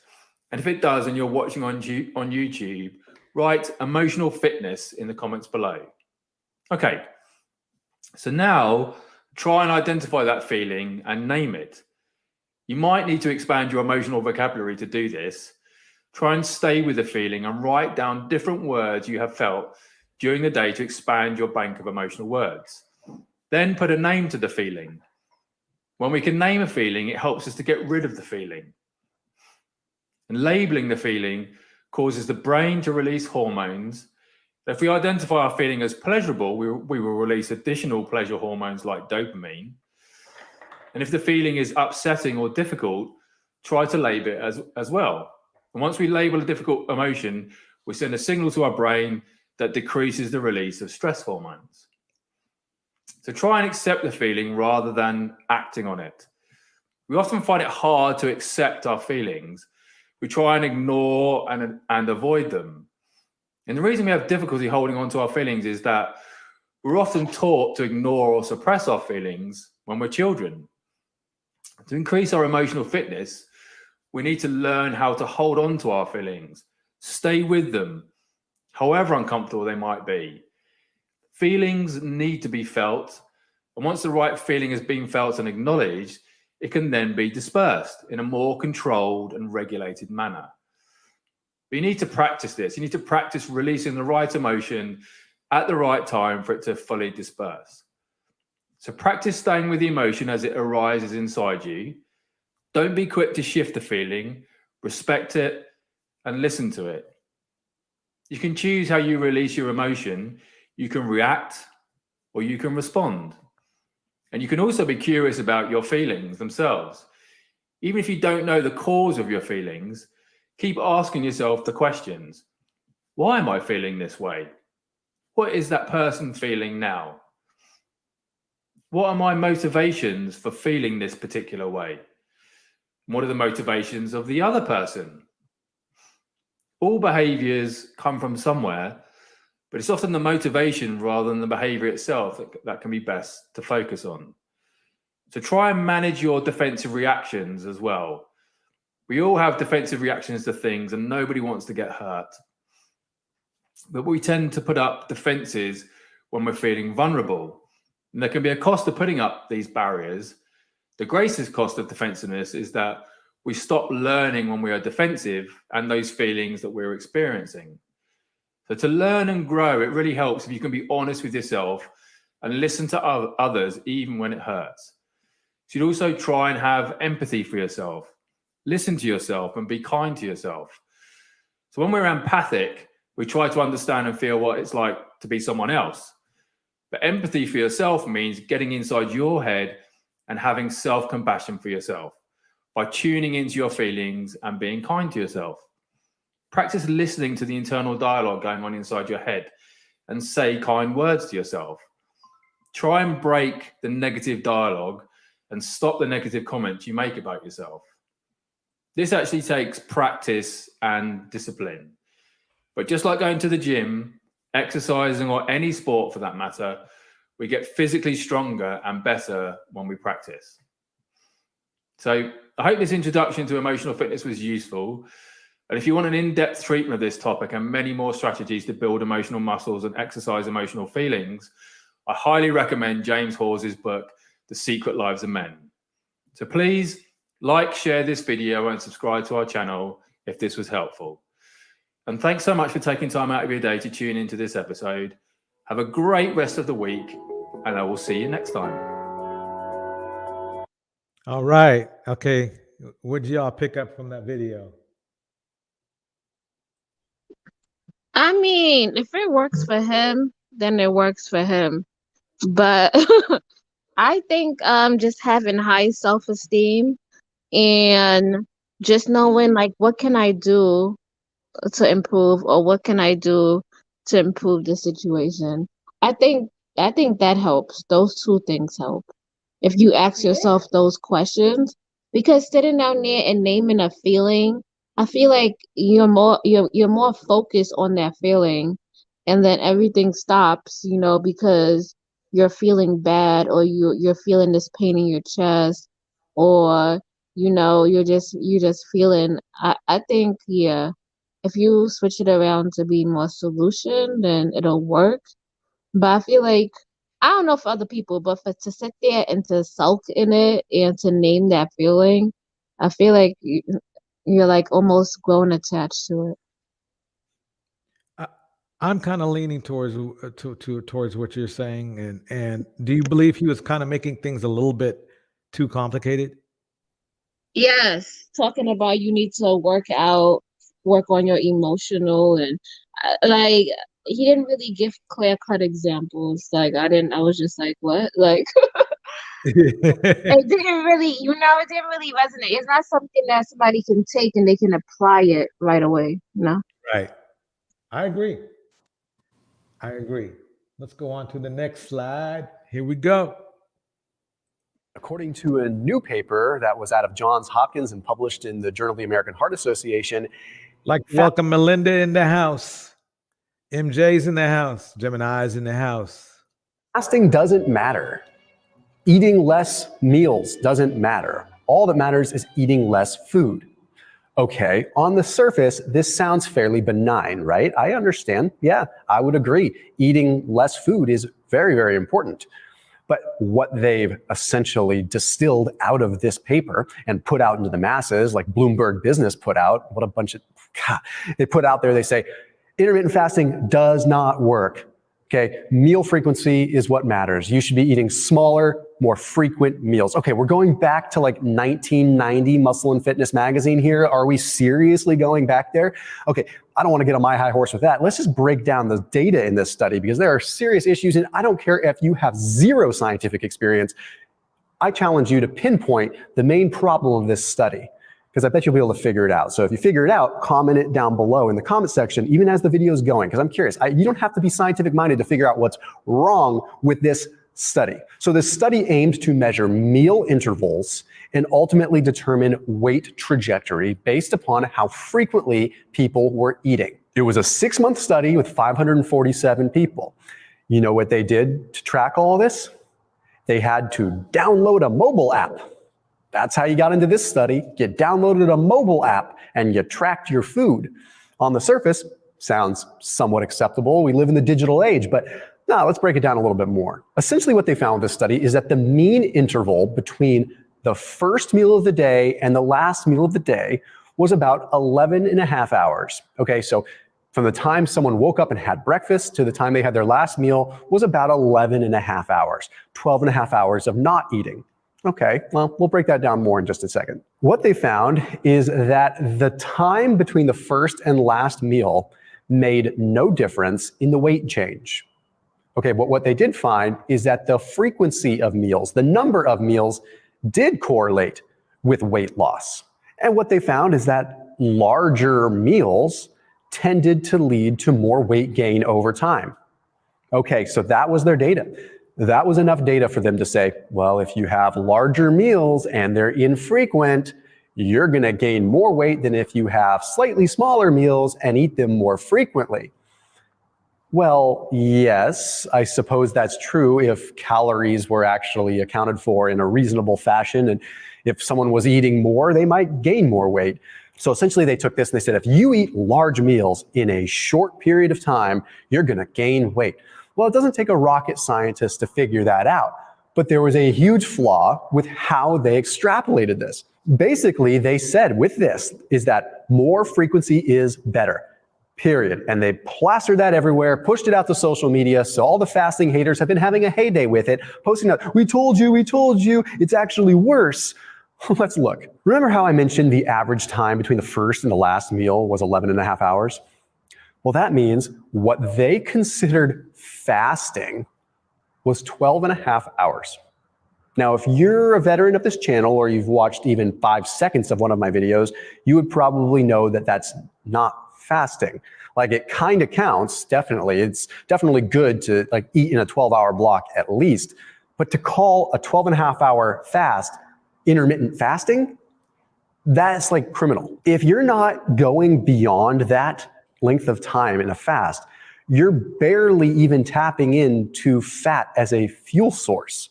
And if it does, and you're watching on YouTube, write emotional fitness in the comments below. Okay, so now try and identify that feeling and name it. You might need to expand your emotional vocabulary to do this. Try and stay with the feeling and write down different words you have felt during the day to expand your bank of emotional words. Then put a name to the feeling. When we can name a feeling, it helps us to get rid of the feeling. And labeling the feeling causes the brain to release hormones. If we identify our feeling as pleasurable, we will release additional pleasure hormones like dopamine. And if the feeling is upsetting or difficult, try to label it as well. And once we label a difficult emotion, we send a signal to our brain that decreases the release of stress hormones. So try and accept the feeling rather than acting on it. We often find it hard to accept our feelings. We try and ignore and avoid them. And the reason we have difficulty holding on to our feelings is that we're often taught to ignore or suppress our feelings when we're children. To increase our emotional fitness, we need to learn how to hold on to our feelings, stay with them, however uncomfortable they might be. Feelings need to be felt, and once the right feeling has been felt and acknowledged, it can then be dispersed in a more controlled and regulated manner. But you need to practice this. You need to practice releasing the right emotion at the right time for it to fully disperse. So practice staying with the emotion as it arises inside you. Don't be quick to shift the feeling, respect it, and listen to it. You can choose how you release your emotion. You can react or you can respond. And you can also be curious about your feelings themselves. Even if you don't know the cause of your feelings, keep asking yourself the questions. Why am I feeling this way? What is that person feeling now? What are my motivations for feeling this particular way? What are the motivations of the other person? All behaviors come from somewhere, but it's often the motivation rather than the behavior itself that can be best to focus on. So try and manage your defensive reactions as well. We all have defensive reactions to things and nobody wants to get hurt. But we tend to put up defenses when we're feeling vulnerable. And there can be a cost of putting up these barriers. The greatest cost of defensiveness is that we stop learning when we are defensive and those feelings that we're experiencing. So to learn and grow, it really helps if you can be honest with yourself and listen to others even when it hurts. You should also try and have empathy for yourself. Listen to yourself and be kind to yourself. So when we're empathic, we try to understand and feel what it's like to be someone else. But empathy for yourself means getting inside your head and having self-compassion for yourself by tuning into your feelings and being kind to yourself. Practice listening to the internal dialogue going on inside your head and say kind words to yourself. Try and break the negative dialogue and stop the negative comments you make about yourself. This actually takes practice and discipline. But just like going to the gym, exercising, or any sport for that matter, we get physically stronger and better when we practice. So I hope this introduction to emotional fitness was useful. And if you want an in-depth treatment of this topic and many more strategies to build emotional muscles and exercise emotional feelings, I highly recommend James Hawes' book, The Secret Lives of Men. So please like, share this video and subscribe to our channel if this was helpful. And thanks so much for taking time out of your day to tune into this episode. Have a great rest of the week, and I will see you next time. All right. Okay. What did y'all pick up from that video? I mean, if it works for him, then it works for him. But I think just having high self-esteem and just knowing like what can I do to improve, or what can I do to improve the situation. I think that helps. Those two things help. If you ask yourself those questions, because sitting down there and naming a feeling, I feel like you're more focused on that feeling, and then everything stops, because you're feeling bad, or you're feeling this pain in your chest, or you're just feeling. I think, yeah, if you switch it around to be more solution, then it'll work. But I feel like, I don't know for other people, but to sit there and to sulk in it and to name that feeling, I feel like you're like almost grown attached to it. I'm kind of leaning towards towards what you're saying, and do you believe he was kind of making things a little bit too complicated? Yes, talking about you need to work on your emotional, and like he didn't really give clear-cut examples. Like I was just like, what? Like it didn't really, it didn't really resonate. It's not something that somebody can take and they can apply it right away, Right. I agree. Let's go on to the next slide. Here we go. According to a new paper that was out of Johns Hopkins and published in the Journal of the American Heart Association. Welcome Melinda in the house. MJ's in the house. Gemini's in the house. Fasting doesn't matter. Eating less meals doesn't matter. All that matters is eating less food. Okay, on the surface, this sounds fairly benign, right? I understand. Yeah, I would agree. Eating less food is very, very important. But what they've essentially distilled out of this paper and put out into the masses, like Bloomberg Business put out, what a bunch of, God, they put out there, they say, intermittent fasting does not work. Okay, meal frequency is what matters. You should be eating smaller, more frequent meals. Okay, we're going back to like 1990 Muscle and Fitness magazine here. Are we seriously going back there? Okay, I don't want to get on my high horse with that. Let's just break down the data in this study, because there are serious issues, and I don't care if you have zero scientific experience. I challenge you to pinpoint the main problem of this study, because I bet you'll be able to figure it out. So if you figure it out, comment it down below in the comment section, even as the video is going, because I'm curious. You don't have to be scientific minded to figure out what's wrong with this study. So this study aimed to measure meal intervals and ultimately determine weight trajectory based upon how frequently people were eating. It was a 6-month study with 547 people. You know what they did to track all of this? They had to download a mobile app. That's how you got into this study. You downloaded a mobile app and you tracked your food. On the surface, sounds somewhat acceptable. We live in the digital age, but no, let's break it down a little bit more. Essentially what they found with this study is that the mean interval between the first meal of the day and the last meal of the day was about 11 and a half hours. Okay, so from the time someone woke up and had breakfast to the time they had their last meal was about 11 and a half hours, 12 and a half hours of not eating. Okay, well, we'll break that down more in just a second. What they found is that the time between the first and last meal made no difference in the weight change. Okay, but what they did find is that the frequency of meals, the number of meals, did correlate with weight loss. And what they found is that larger meals tended to lead to more weight gain over time. Okay, so that was their data. That was enough data for them to say, well, if you have larger meals and they're infrequent, you're going to gain more weight than if you have slightly smaller meals and eat them more frequently. Well, yes, I suppose that's true if calories were actually accounted for in a reasonable fashion. And if someone was eating more, they might gain more weight. So essentially they took this and they said, if you eat large meals in a short period of time, you're going to gain weight. Well, it doesn't take a rocket scientist to figure that out. But there was a huge flaw with how they extrapolated this. Basically, they said with this is that more frequency is better. Period. And they plastered that everywhere, pushed it out to social media. So all the fasting haters have been having a heyday with it, posting out, we told you, it's actually worse. Let's look. Remember how I mentioned the average time between the first and the last meal was 11.5 hours? Well, that means what they considered fasting was 12.5 hours. Now, if you're a veteran of this channel or you've watched even 5 seconds of one of my videos, you would probably know that that's not fasting. Like, it kind of counts, definitely. It's definitely good to like eat in a 12-hour block at least. But to call a 12.5-hour fast intermittent fasting, that's like criminal. If you're not going beyond that length of time in a fast, you're barely even tapping into fat as a fuel source.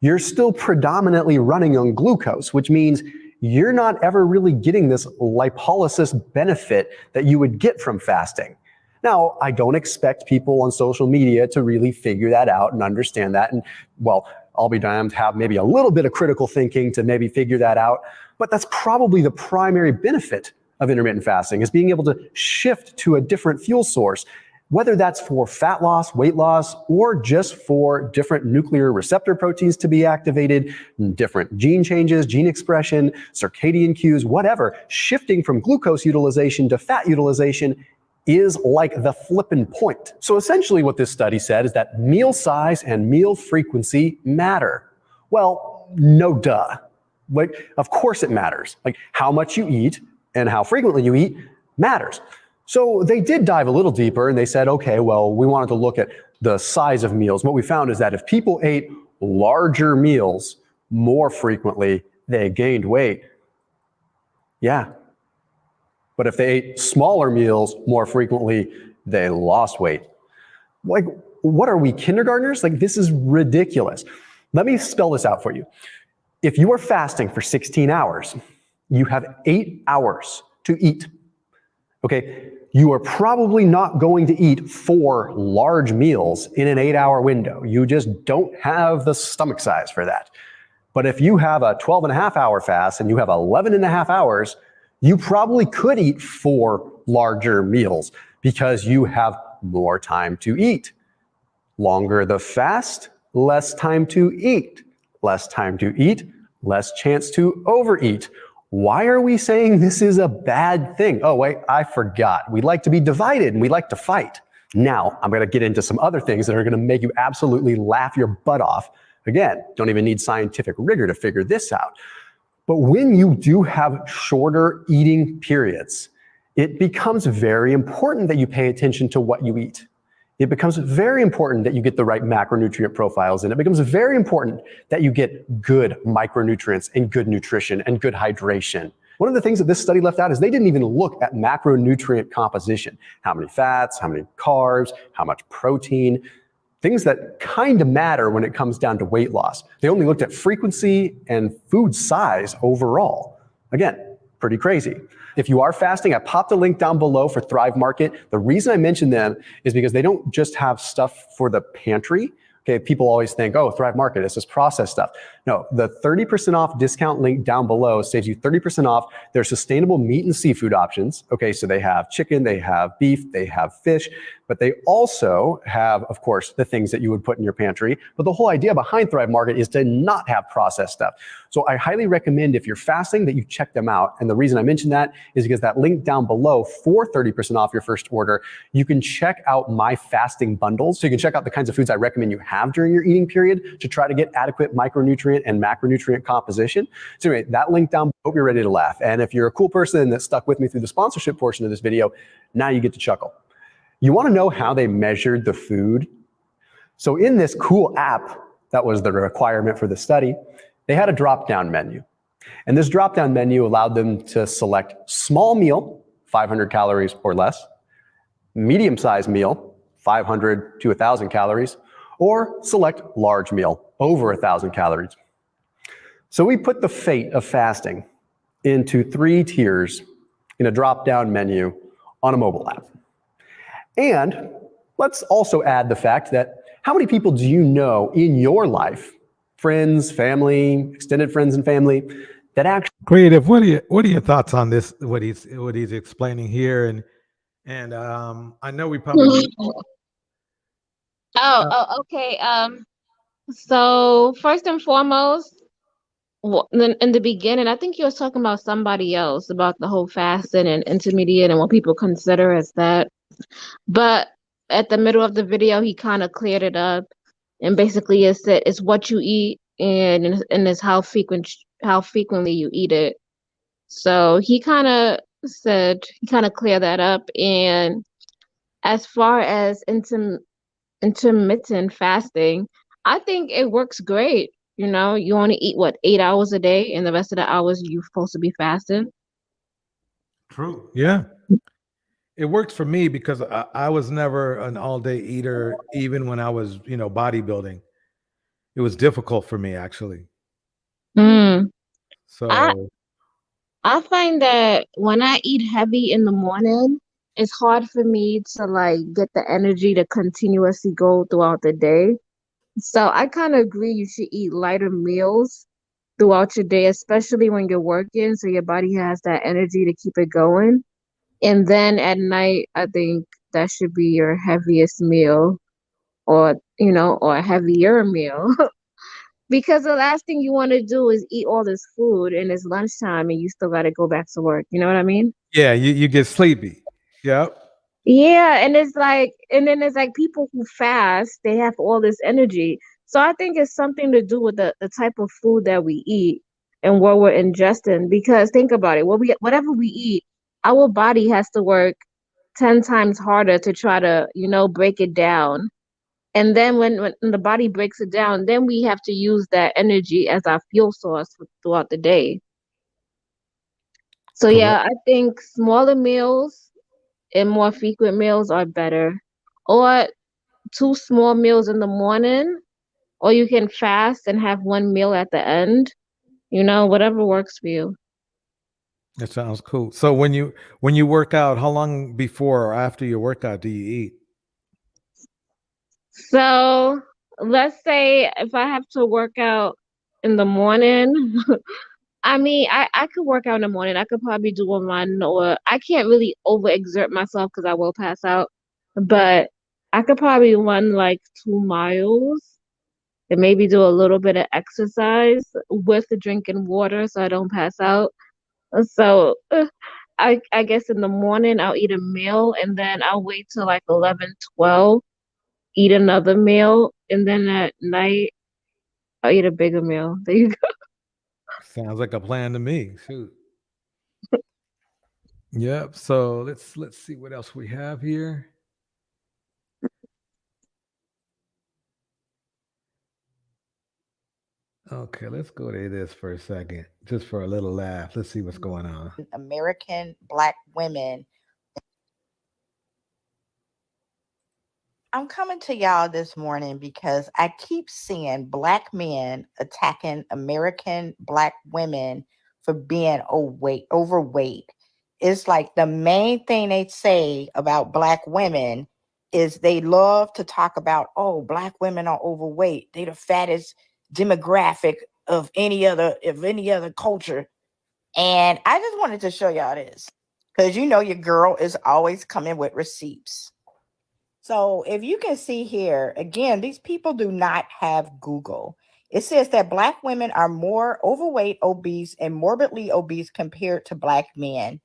You're still predominantly running on glucose, which means you're not ever really getting this lipolysis benefit that you would get from fasting. Now, I don't expect people on social media to really figure that out and understand that. And well, I'll be damned, have maybe a little bit of critical thinking to maybe figure that out. But that's probably the primary benefit of intermittent fasting, is being able to shift to a different fuel source, whether that's for fat loss, weight loss, or just for different nuclear receptor proteins to be activated, different gene changes, gene expression, circadian cues, whatever. Shifting from glucose utilization to fat utilization is like the flippin' point. So essentially what this study said is that meal size and meal frequency matter. Well, no duh. Like, of course it matters. Like, how much you eat and how frequently you eat matters. So they did dive a little deeper and they said, okay, well, we wanted to look at the size of meals. What we found is that if people ate larger meals more frequently, they gained weight. Yeah. But if they ate smaller meals more frequently, they lost weight. Like, what are we, kindergartners? Like, this is ridiculous. Let me spell this out for you. If you are fasting for 16 hours, you have 8 hours to eat. Okay, you are probably not going to eat 4 large meals in an 8-hour window. You just don't have the stomach size for that. But if you have a 12.5-hour fast and you have 11.5 hours, you probably could eat 4 larger meals because you have more time to eat. Longer the fast, less time to eat. Less time to eat, less chance to overeat. Why are we saying this is a bad thing? Oh, wait, I forgot. We like to be divided and we like to fight. Now, I'm going to get into some other things that are going to make you absolutely laugh your butt off. Again, don't even need scientific rigor to figure this out. But when you do have shorter eating periods, it becomes very important that you pay attention to what you eat. It becomes very important that you get the right macronutrient profiles in. It becomes very important that you get good micronutrients and good nutrition and good hydration. One of the things that this study left out is they didn't even look at macronutrient composition. How many fats, how many carbs, how much protein, things that kind of matter when it comes down to weight loss. They only looked at frequency and food size overall. Again, pretty crazy. If you are fasting, I popped a link down below for Thrive Market. The reason I mention them is because they don't just have stuff for the pantry. Okay, people always think, oh, Thrive Market, it's this processed stuff. No, the 30% off discount link down below saves you 30% off their sustainable meat and seafood options. Okay, so they have chicken, they have beef, they have fish, but they also have, of course, the things that you would put in your pantry. But the whole idea behind Thrive Market is to not have processed stuff. So I highly recommend, if you're fasting, that you check them out. And the reason I mention that is because that link down below for 30% off your first order, you can check out my fasting bundles. So you can check out the kinds of foods I recommend you have during your eating period to try to get adequate micronutrient and macronutrient composition. So anyway, that link down, hope you're ready to laugh. And if you're a cool person that stuck with me through the sponsorship portion of this video, now you get to chuckle. You want to know how they measured the food? So in this cool app, that was the requirement for the study, they had a drop-down menu. And this drop-down menu allowed them to select small meal, 500 calories or less, medium-sized meal, 500 to 1,000 calories, or select large meal, over 1,000 calories. So we put the fate of fasting into 3 tiers in a drop-down menu on a mobile app. And let's also add the fact that how many people do you know in your life, friends, family, extended friends and family, that actually Creative, what are your thoughts on this? What he's explaining here, and I know we probably Okay. So first and foremost, in the beginning, I think you were talking about somebody else about the whole fasting and intermediate and what people consider as that. But at the middle of the video, he kind of cleared it up, and basically it said it's what you eat and it's how frequently you eat it. So he kind of cleared that up. And as far as intermittent fasting, I think it works great. You know, you only eat 8 hours a day, and the rest of the hours you're supposed to be fasting. True. Yeah. It works for me because I was never an all-day eater, even when I was, bodybuilding. It was difficult for me, actually. So I find that when I eat heavy in the morning, it's hard for me to get the energy to continuously go throughout the day. So I kind of agree you should eat lighter meals throughout your day, especially when you're working, so your body has that energy to keep it going. And then at night, I think that should be your heaviest meal, or a heavier meal. Because the last thing you want to do is eat all this food and it's lunchtime and you still got to go back to work. You know what I mean? yeah, you get sleepy. Yep. Yeah, and then it's like people who fast, they have all this energy. So I think it's something to do with the type of food that we eat and what we're ingesting. Because think about it, whatever we eat, our body has to work 10 times harder to try to, break it down. And then when the body breaks it down, then we have to use that energy as our fuel source throughout the day. So yeah, I think smaller meals and more frequent meals are better. Or 2 small meals in the morning, or you can fast and have 1 meal at the end. Whatever works for you. That sounds cool. So when you work out, how long before or after your workout do you eat? So let's say if I have to work out in the morning, I mean, I could work out in the morning. I could probably do a run, or I can't really overexert myself because I will pass out. But I could probably run 2 miles and maybe do a little bit of exercise with drinking water so I don't pass out. So I guess in the morning I'll eat a meal, and then I'll wait till 11, 12, eat another meal, and then at night I'll eat a bigger meal. There you go. Sounds like a plan to me. Shoot. Yep. So let's see what else we have here. Okay, let's go to this for a second, just for a little laugh. Let's see what's going on. American Black women. I'm coming to y'all this morning because I keep seeing Black men attacking American Black women for being overweight. It's like the main thing they say about Black women is they love to talk about, oh, Black women are overweight. They the fattest demographic of any other culture. And I just wanted to show y'all this because you know your girl is always coming with receipts. So if you can see here, again, these people do not have Google. It says that Black women are more overweight, obese, and morbidly obese compared to Black men.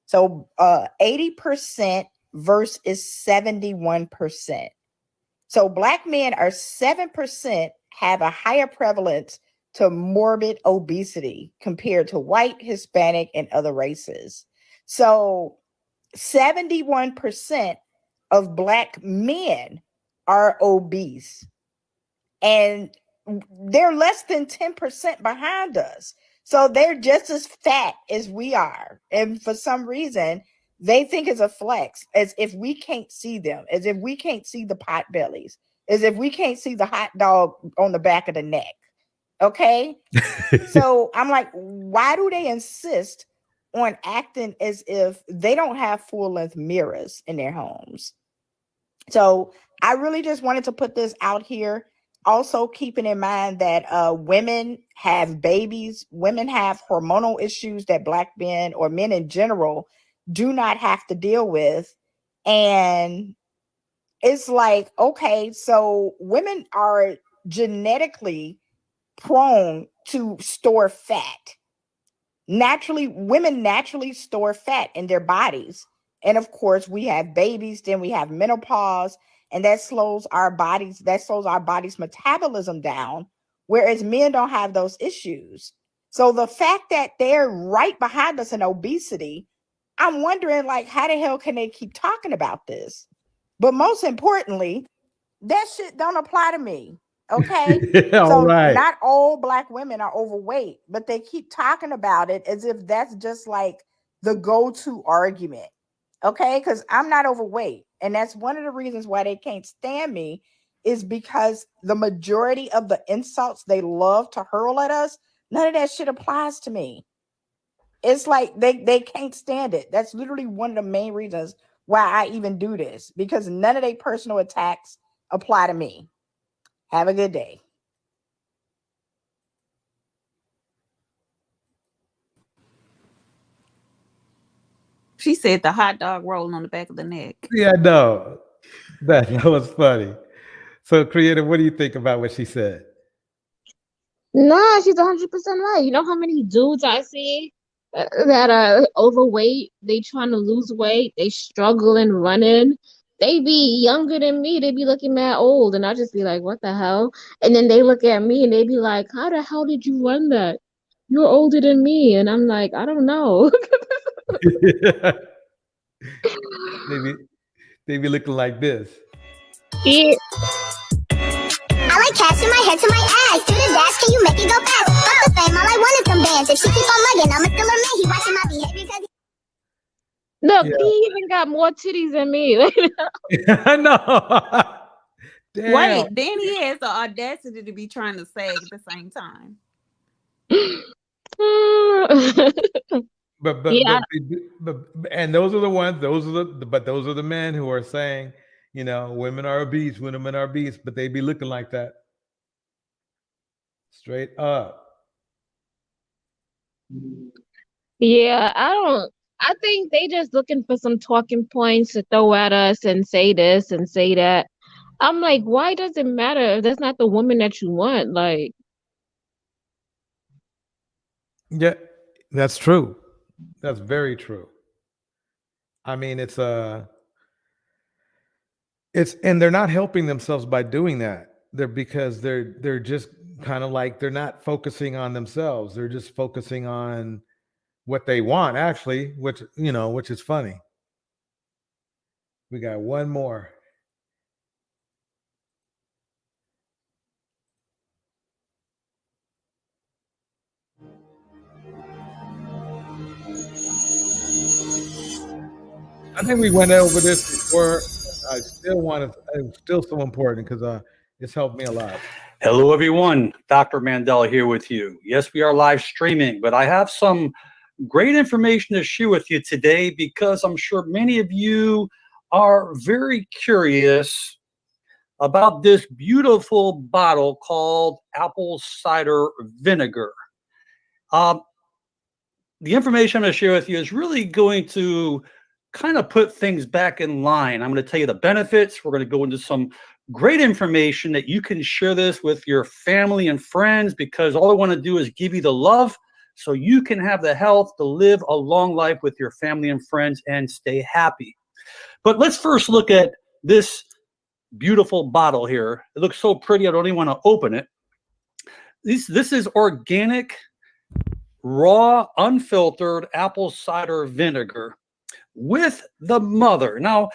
So 80% versus 71%. So Black men are 7% have a higher prevalence to morbid obesity compared to white, Hispanic, and other races. So 71% of Black men are obese, and they're less than 10% behind us. So they're just as fat as we are. And for some reason, they think it's a flex, as if we can't see them, as if we can't see the pot bellies, as if we can't see the hot dog on the back of the neck. Okay. So I'm like, why do they insist on acting as if they don't have full-length mirrors in their homes? So I really just wanted to put this out here. Also keeping in mind that women have babies, women have hormonal issues that Black men or men in general do not have to deal with. And it's like, okay, so women are genetically prone to store fat. Naturally, women naturally store fat in their bodies. And of course, we have babies, then we have menopause, and that slows our bodies metabolism down, whereas men don't have those issues. So the fact that they're right behind us in obesity, I'm wondering, like, how the hell can they keep talking about this? But most importantly, that shit don't apply to me. Okay. So right. not all Black women are overweight, but they keep talking about it as if that's just like the go-to argument. Okay. Because I'm not overweight. And that's one of the reasons why they can't stand me, is because the majority of the insults they love to hurl at us, none of that shit applies to me. It's like they can't stand it. That's literally one of the main reasons why I even do this, because none of their personal attacks apply to me. Have a good day. She said the hot dog rolling on the back of the neck. Yeah, no, that was funny. So, Creative, what do you think about what she said? Nah, she's 100% right. You know how many dudes I see that are overweight? They trying to lose weight. They struggling running. They be younger than me. They be looking mad old, and I just be like, "What the hell?" And then they look at me and they be like, "How the hell did you run that? You're older than me." And I'm like, "I don't know." they be looking like this. Yeah. I like cash in my head to my ass. Do the dash, can you make it go fast? Fuck the fame, all I want is some bands. If she keep on mugging, I'ma still her man. He watching my behavior because Look, Yeah. he even got more titties than me. I know. Damn. Wait, then he has the audacity to be trying to sag at the same time. But Yeah. and those are the ones. Those are the men who are saying, you know, women are obese, women are obese, but they be looking like that. Straight up. Yeah, I think they just looking for some talking points to throw at us and say this and say that. I'm like, why does it matter if that's not the woman that you want? Like, Yeah, that's true. That's very true. I mean, it's and they're not helping themselves by doing that. They're just kind of like, they're not focusing on themselves. They're just focusing on what they want, actually, which is funny. We got one more. I think we went over this before. It's still so important because it's helped me a lot. Hello, everyone. Dr. Mandela here with you. Yes, we are live streaming, but I have some great information to share with you today because I'm sure many of you are very curious about this beautiful bottle called apple cider vinegar. The information I'm going to share with you is really going to kind of put things back in line. I'm going to tell you the benefits. We're going to go into some great information that you can share this with your family and friends, because all I want to do is give you the love so you can have the health to live a long life with your family and friends and stay happy. But let's first look at this beautiful bottle here. It looks so pretty, I don't even want to open it. This is organic, raw, unfiltered apple cider vinegar with the mother. Now,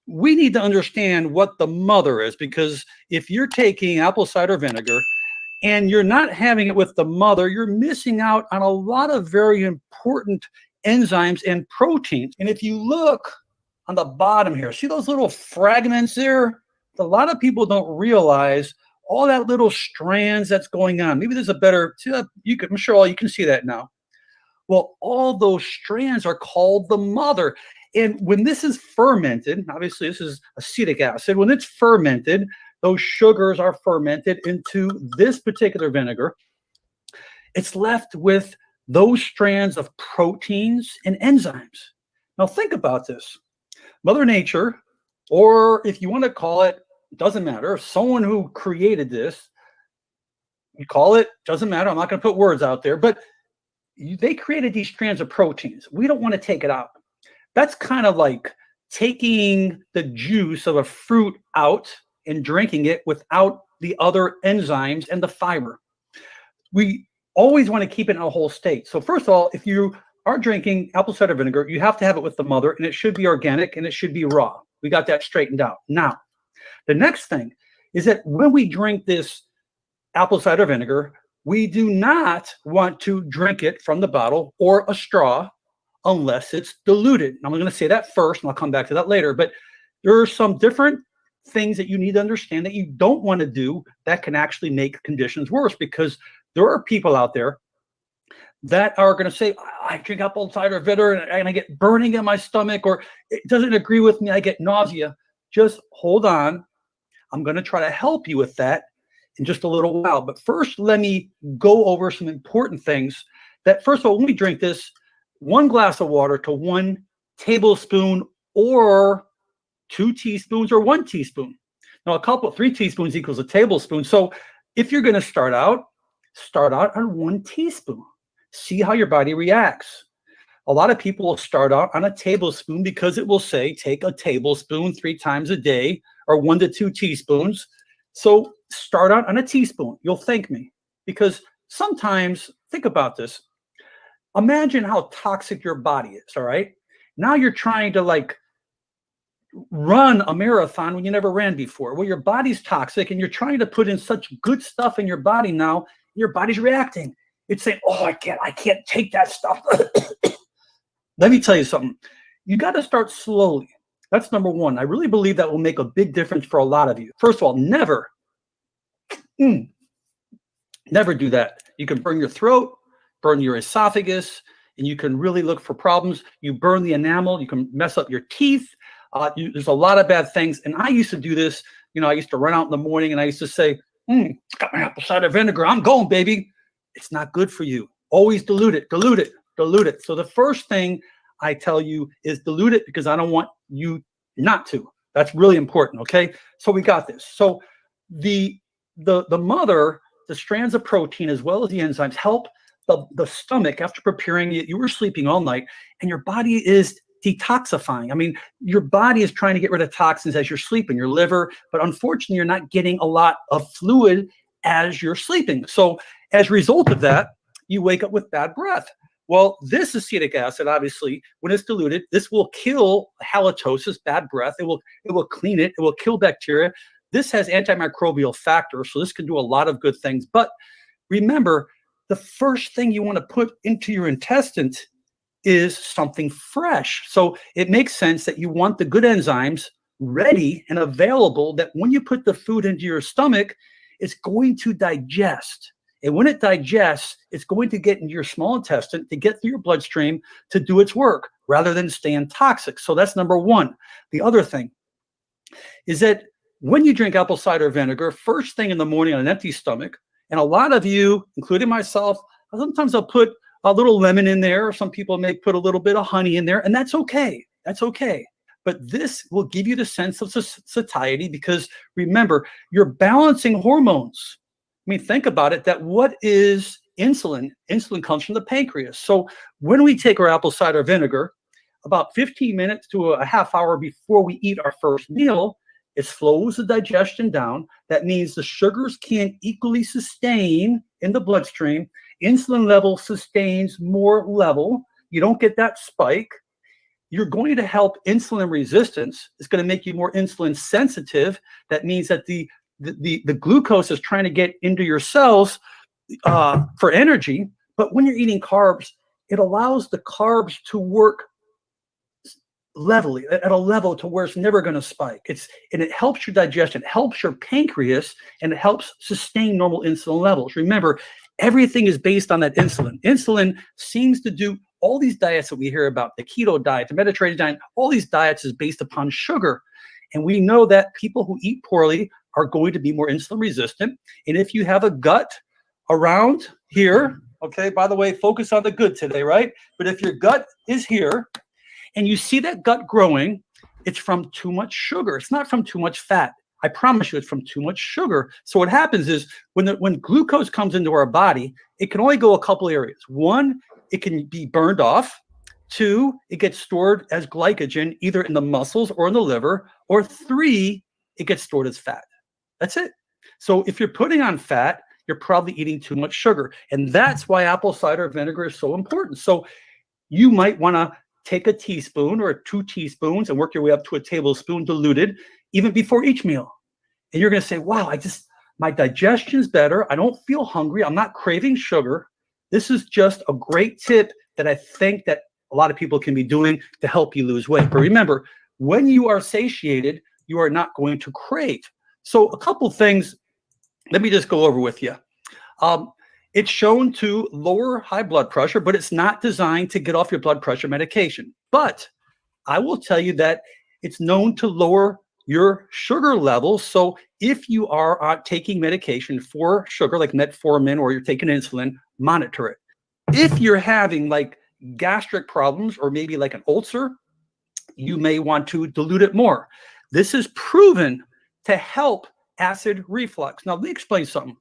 we need to understand what the mother is, because if you're taking apple cider vinegar and you're not having it with the mother, you're missing out on a lot of very important enzymes and proteins. And if you look on the bottom here, see those little fragments there? A lot of people don't realize all that little strands that's going on. Maybe there's a better, see that? I'm sure all you can see that now. Well, all those strands are called the mother. And when this is fermented, obviously this is acetic acid, when it's fermented, those sugars are fermented into this particular vinegar. It's left with those strands of proteins and enzymes. Now think about this. Mother Nature, or if you want to call it, doesn't matter, someone who created this, you call it, doesn't matter, I'm not going to put words out there, but they created these strands of proteins. We don't want to take it out. That's kind of like taking the juice of a fruit out and drinking it without the other enzymes and the fiber. We always want to keep it in a whole state. So first of all, if you are drinking apple cider vinegar, you have to have it with the mother, and it should be organic and it should be raw. We got that straightened out. Now, the next thing is that when we drink this apple cider vinegar, we do not want to drink it from the bottle or a straw unless it's diluted. I'm going to say that first, and I'll come back to that later. But there are some different things that you need to understand that you don't want to do that can actually make conditions worse, because there are people out there that are going to say, I drink apple cider vinegar and I get burning in my stomach, or it doesn't agree with me, I get nausea. Just hold on. I'm going to try to help you with that in just a little while. But first, let me go over some important things that, first of all, when we drink this, 1 glass of water to 1 tablespoon or 2 teaspoons or 1 teaspoon. Now, 3 teaspoons equals a tablespoon. So if you're going to start out on 1 teaspoon. See how your body reacts. A lot of people will start out on a tablespoon because it will say take a tablespoon 3 times a day, or 1 to 2 teaspoons. So start out on a teaspoon. You'll thank me, because sometimes, think about this. Imagine how toxic your body is, all right? Now you're trying to like run a marathon when you never ran before. Well, your body's toxic and you're trying to put in such good stuff in your body now, your body's reacting. It's saying, oh, I can't take that stuff. Let me tell you something. You got to start slowly. That's number one. I really believe that will make a big difference for a lot of you. First of all, never do that. You can burn your throat, burn your esophagus, and you can really look for problems. You burn the enamel, you can mess up your teeth. There's a lot of bad things. And I used to do this. I used to run out in the morning and I used to say, got my apple cider vinegar. I'm going, baby. It's not good for you. Always dilute it, dilute it, dilute it. So the first thing I tell you is dilute it, because I don't want you not to. That's really important, okay? So we got this. So the mother, the strands of protein as well as the enzymes help the stomach after preparing it. You were sleeping all night and your body is detoxifying. I mean, your body is trying to get rid of toxins as you're sleeping, your liver, but unfortunately you're not getting a lot of fluid as you're sleeping. So as a result of that, you wake up with bad breath. Well, this acetic acid, obviously, when it's diluted, this will kill halitosis, bad breath. It will clean it. It will kill bacteria. This has antimicrobial factors, so this can do a lot of good things. But remember, the first thing you want to put into your intestines is something fresh. So it makes sense that you want the good enzymes ready and available, that when you put the food into your stomach, it's going to digest. And when it digests, it's going to get into your small intestine to get through your bloodstream to do its work rather than staying toxic. So that's number one. The other thing is that when you drink apple cider vinegar, first thing in the morning on an empty stomach, and a lot of you, including myself, sometimes I'll put a little lemon in there, or some people may put a little bit of honey in there, and that's okay. That's okay. But this will give you the sense of satiety because remember, you're balancing hormones. I mean, think about it, that what is insulin? Insulin comes from the pancreas. So when we take our apple cider vinegar, about 15 minutes to a half hour before we eat our first meal, it slows the digestion down. That means the sugars can't equally sustain in the bloodstream. Insulin level sustains more level. You don't get that spike. You're going to help insulin resistance. It's going to make you more insulin sensitive. That means that the glucose is trying to get into your cells for energy. But when you're eating carbs, it allows the carbs to work levelly at a level to where it's never going to spike. And it helps your digestion, it helps your pancreas, and it helps sustain normal insulin levels. Remember, everything is based on that insulin. Insulin seems to do all these diets that we hear about, the keto diet, the Mediterranean diet, all these diets is based upon sugar. And we know that people who eat poorly are going to be more insulin resistant. And if you have a gut around here, okay, by the way, focus on the good today, right? But if your gut is here, and you see that gut growing, it's from too much sugar. It's not from too much fat. I promise you it's from too much sugar. So what happens is when glucose comes into our body, it can only go a couple areas. One, it can be burned off. Two, it gets stored as glycogen either in the muscles or in the liver. Or three, it gets stored as fat. That's it. So if you're putting on fat, you're probably eating too much sugar. And that's why apple cider vinegar is so important. So you might want to take a teaspoon or 2 teaspoons and work your way up to a tablespoon diluted even before each meal. And you're going to say, wow, my digestion's better. I don't feel hungry. I'm not craving sugar. This is just a great tip that I think that a lot of people can be doing to help you lose weight. But remember, when you are satiated, you are not going to crave. So a couple things, let me just go over with you. It's shown to lower high blood pressure, but it's not designed to get off your blood pressure medication. But I will tell you that it's known to lower your sugar levels. So if you are taking medication for sugar, like metformin, or you're taking insulin, monitor it. If you're having like gastric problems or maybe like an ulcer, you may want to dilute it more. This is proven to help acid reflux. Now, let me explain something.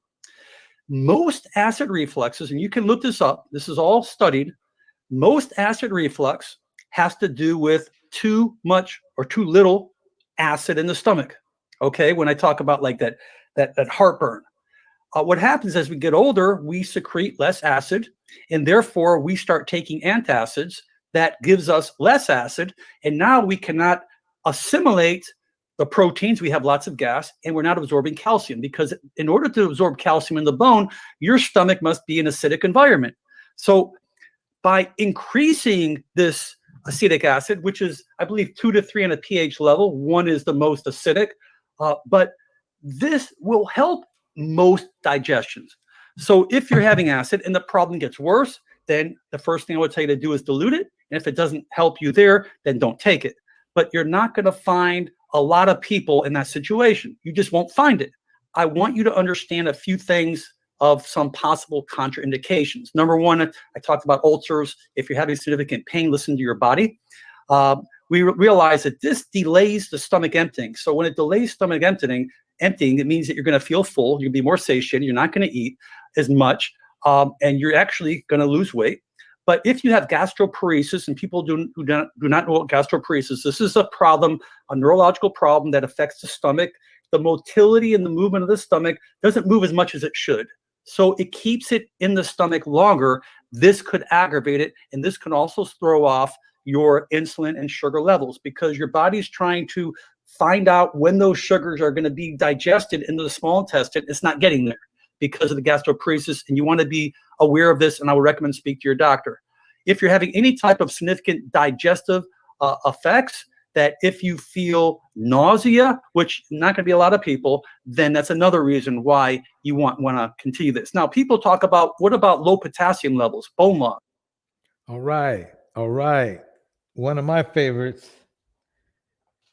Most acid refluxes, and you can look this up, this is all studied, most acid reflux has to do with too much or too little acid in the stomach. Okay, when I talk about like that heartburn. What happens as we get older, we secrete less acid, and therefore we start taking antacids that gives us less acid, and now we cannot assimilate the proteins. We have lots of gas, and we're not absorbing calcium, because in order to absorb calcium in the bone, your stomach must be an acidic environment. So by increasing this acetic acid, which is, I believe, 2 to 3 on a pH level, 1 is the most acidic, but this will help most digestions. So if you're having acid and the problem gets worse, then the first thing I would tell you to do is dilute it. And if it doesn't help you there, then don't take it. But you're not going to find a lot of people in that situation. You just won't find it. I want you to understand a few things of some possible contraindications. Number one, I talked about ulcers. If you're having significant pain, listen to your body. We realize that this delays the stomach emptying. So when it delays stomach emptying, it means that you're going to feel full. You'll be more satiated. You're not going to eat as much, and you're actually going to lose weight. But if you have gastroparesis, and people do not know what gastroparesis, this is a problem, a neurological problem that affects the stomach. The motility and the movement of the stomach doesn't move as much as it should. So it keeps it in the stomach longer. This could aggravate it, and this can also throw off your insulin and sugar levels, because your body's trying to find out when those sugars are going to be digested into the small intestine. It's not getting there because of the gastroparesis, and you want to be aware of this, and I would recommend speak to your doctor. If you're having any type of significant digestive effects, that if you feel nausea, which not going to be a lot of people, then that's another reason why you want to continue this. Now, people talk about, what about low potassium levels, bone loss? All right. One of my favorites,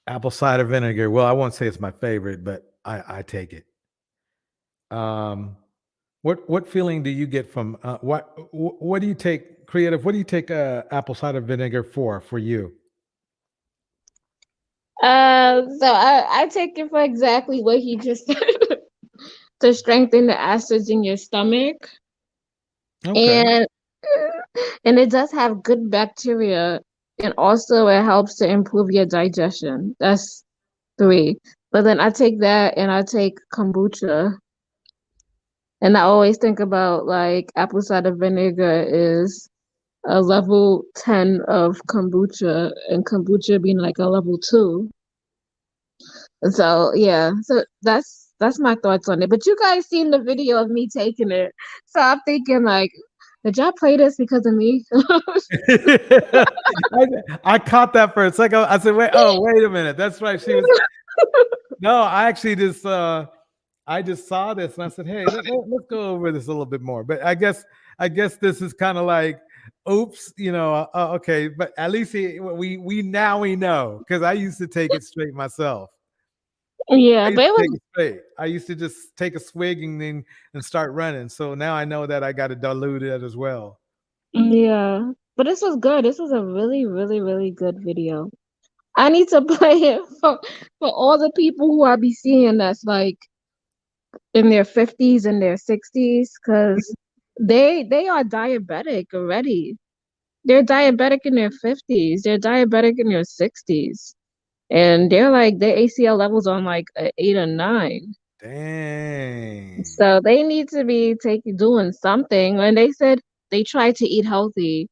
Apple cider vinegar. Well, I won't say it's my favorite, but I take it. What feeling do you get from what do you take creative? What do you take apple cider vinegar for you? So I take it for exactly what he just said to strengthen the acids in your stomach. Okay. And it does have good bacteria, and also it helps to improve your digestion. That's 3. But then I take that and I take kombucha. And I always think about like apple cider vinegar is a level 10 of kombucha, and kombucha being like a level 2. So yeah, so that's my thoughts on it. But you guys seen the video of me taking it, so I'm thinking like, did y'all play this because of me? I caught that for a second. I said, wait a minute. That's right. She was no, I actually just I just saw this and I said, hey, let's go over this a little bit more. But I guess this is kind of like, oops, okay. But at least we know, because I used to take it straight myself. Yeah, but it was straight. I used to just take a swig and start running. So now I know that I got to dilute it as well. yeah. But this was good. This was a really, really, really good video. I need to play it for all the people who I be seeing that's like in their 50s and their 60s, because they are diabetic already. They're diabetic in their 50s. They're diabetic in their 60s. And they're like, their ACL levels on like 8 or 9. Dang. So they need to be doing something. When they said they tried to eat healthy,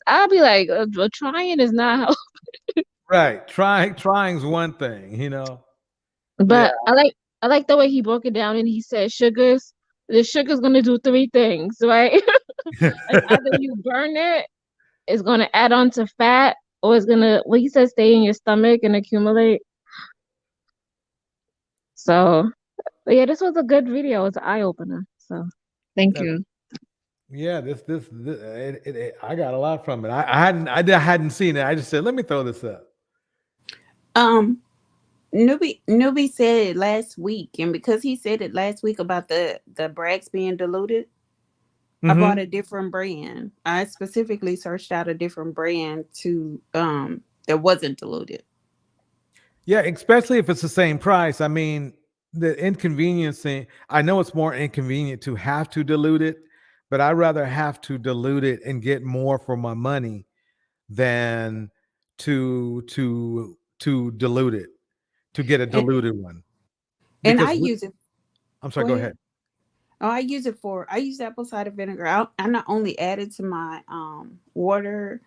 I'll be like, trying is not healthy. Right. Trying's one thing, But I like the way he broke it down, and he said the sugar's gonna do 3 things, right? Like either you burn it's gonna add on to fat, or it's gonna, what he said, stay in your stomach and accumulate. So yeah, this was a good video. It's an eye opener. So thank you. Yeah, this I got a lot from it. I hadn't seen it. I just said, let me throw this up. Newbie said it last week, and because he said it last week about the Brags being diluted, I bought a different brand. I specifically searched out a different brand that wasn't diluted. Yeah, especially if it's the same price. I mean, the inconveniencing, I know it's more inconvenient to have to dilute it, but I'd rather have to dilute it and get more for my money than to dilute it, to get a diluted one. And I use it. I'm sorry, go ahead. Oh, I use apple cider vinegar. I not only add it to my water,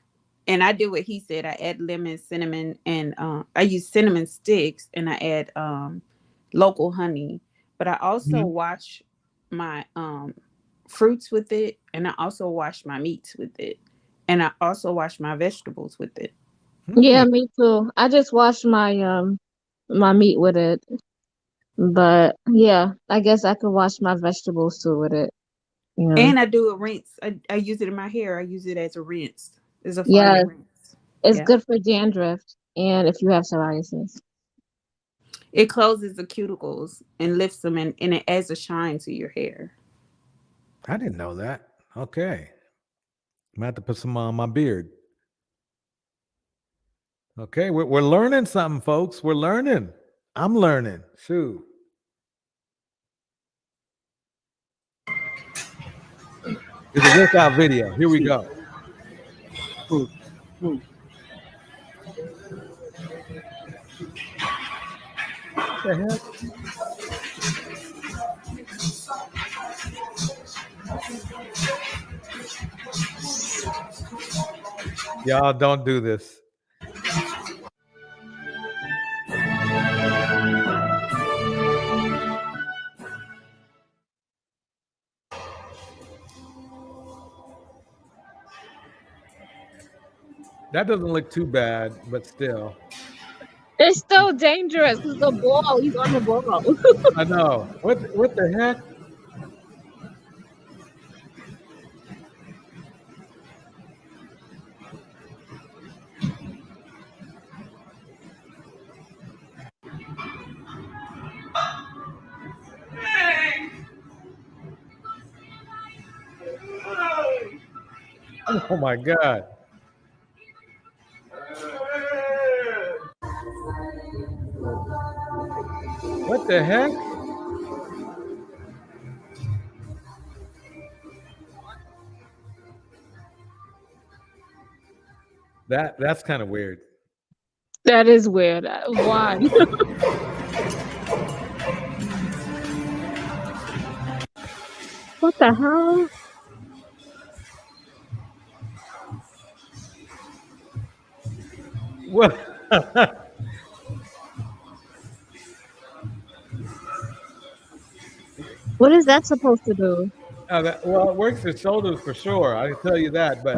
and I do what he said. I add lemon, cinnamon, and I use cinnamon sticks, and I add local honey. But I also wash my fruits with it, and I also wash my meats with it, and I also wash my vegetables with it. Yeah, me too. I just washed my my meat with it. But yeah, I guess I could wash my vegetables too with it. Yeah. And I do a rinse. I use it in my hair. I use it as a rinse. It's a fine rinse. It's good for dandruff and if you have psoriasis. It closes the cuticles and lifts them, and it adds a shine to your hair. I didn't know that. Okay. I'm gonna have to put some on my beard. Okay, we're learning something, folks. We're learning. I'm learning. Shoot. It's a workout video. Here we go. What the heck? Y'all don't do this. That doesn't look too bad, but still. It's still dangerous because the ball, he's on the ball. I know. What the heck? Oh my God. What the heck? That's kind of weird. That is weird. Why? What the hell? What? What is that supposed to do? Well, it works the shoulders for sure. I can tell you that, but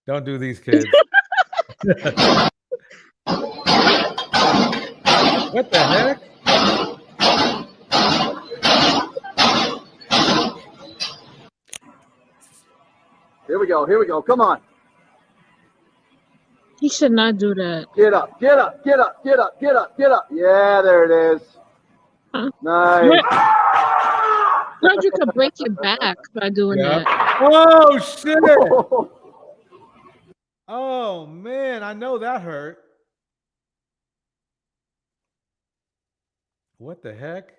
don't do these kids. What the heck? Here we go. Here we go. Come on. He should not do that. Get up. Get up. Get up. Get up. Get up. Get up. Yeah, there it is. Nice. Heard you could break your back by doing that. Oh shit! Oh man, I know that hurt. What the heck?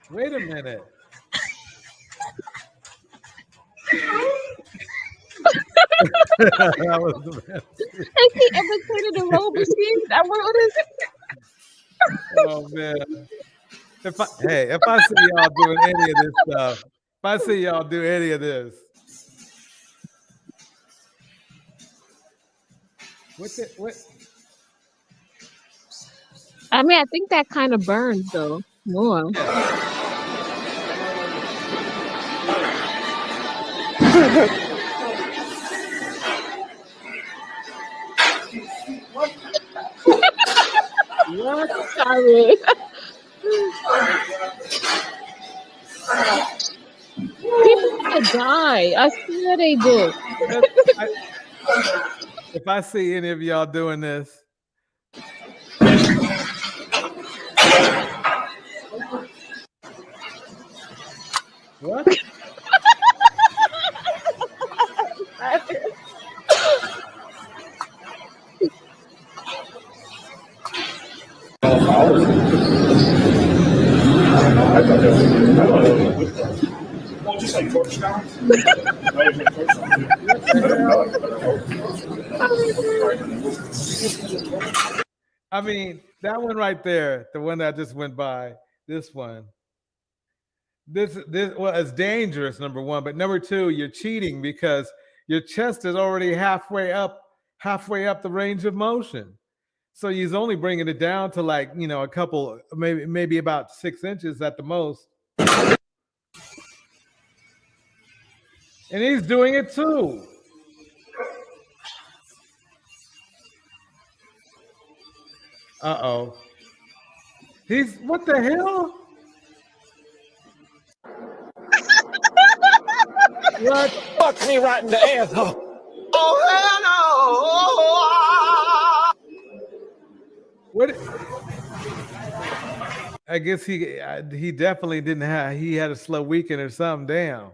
Wait a minute. That was the best. Has he ever created a roll machine? What is it? Oh man. If I see y'all doing any of this stuff, if I see y'all do any of this. What? I mean, I think that kind of burns though more. What? Sorry. People gonna die. I swear they do. If I see any of y'all doing this. What? I mean, that one right there, the one that just went by, this one. This well, it's dangerous, number one, but number two, you're cheating because your chest is already halfway up the range of motion. So he's only bringing it down to like, a couple, maybe about 6 inches at the most. And he's doing it too. Uh-oh. What the hell? What? Fuck me right in the asshole. Oh, hell no. What? I guess he definitely didn't have. He had a slow weekend or something. Damn.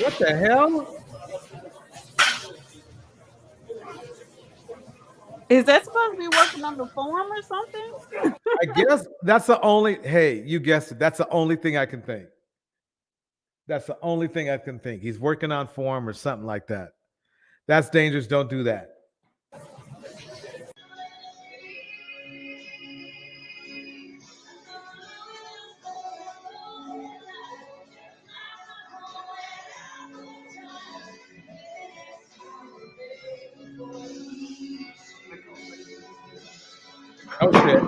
What the hell? Is that supposed to be working on the form or something? I guess that's the only. Hey, you guessed it. That's the only thing I can think. That's the only thing I can think. He's working on form or something like that. That's dangerous. Don't do that. Oh shit.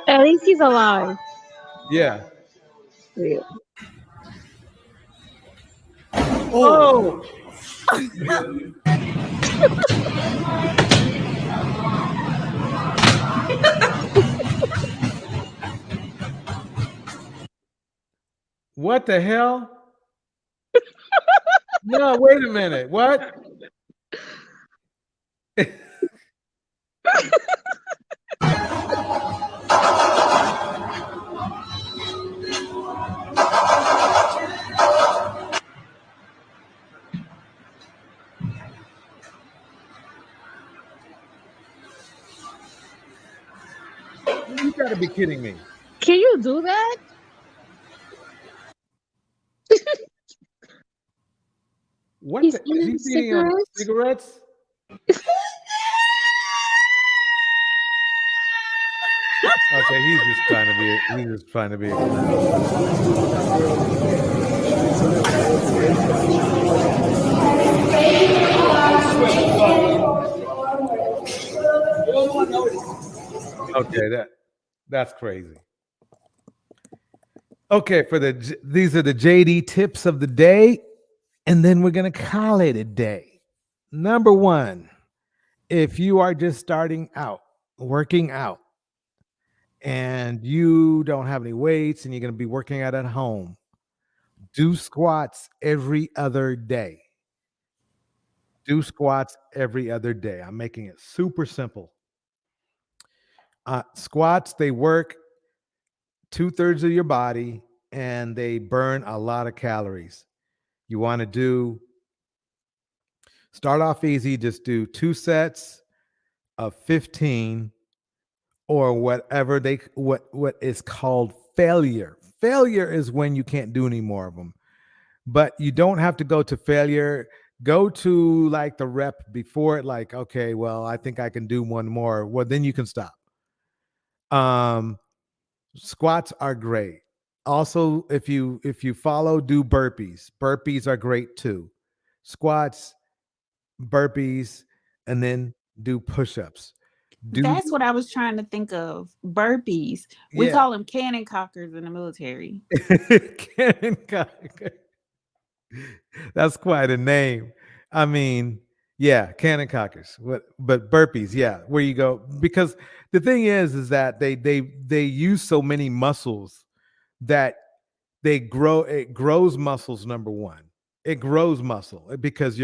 At least he's alive. Yeah. Yeah. Oh. What the hell? No, wait a minute. What? You gotta be kidding me. Can you do that? What He's the, eating he's eating on cigarettes? cigarettes? Okay, he's just trying to be a Okay, that's crazy. Okay, these are the JD tips of the day, and then we're gonna call it a day. Number one, if you are just starting out working out and you don't have any weights and you're gonna be working out at home, do squats every other day. Do squats every other day. I'm making it super simple. Squats, they work 2/3 of your body and they burn a lot of calories. You want to start off easy, just do 2 sets of 15 or whatever what is called failure. Failure is when you can't do any more of them. But you don't have to go to failure. Go to like the rep before it, like, okay, well, I think I can do one more. Well, then you can stop. Squats are great. Also, if you follow, do burpees. Burpees are great too. Squats, burpees, and then do push-ups. That's what I was trying to think of. Burpees. We call them cannon cockers in the military. Cannon cocker. That's quite a name. I mean, yeah, cannon cockers. But burpees, yeah, where you go. Because the thing is that they use so many muscles that they grow. It grows muscles. Number one, it grows muscle because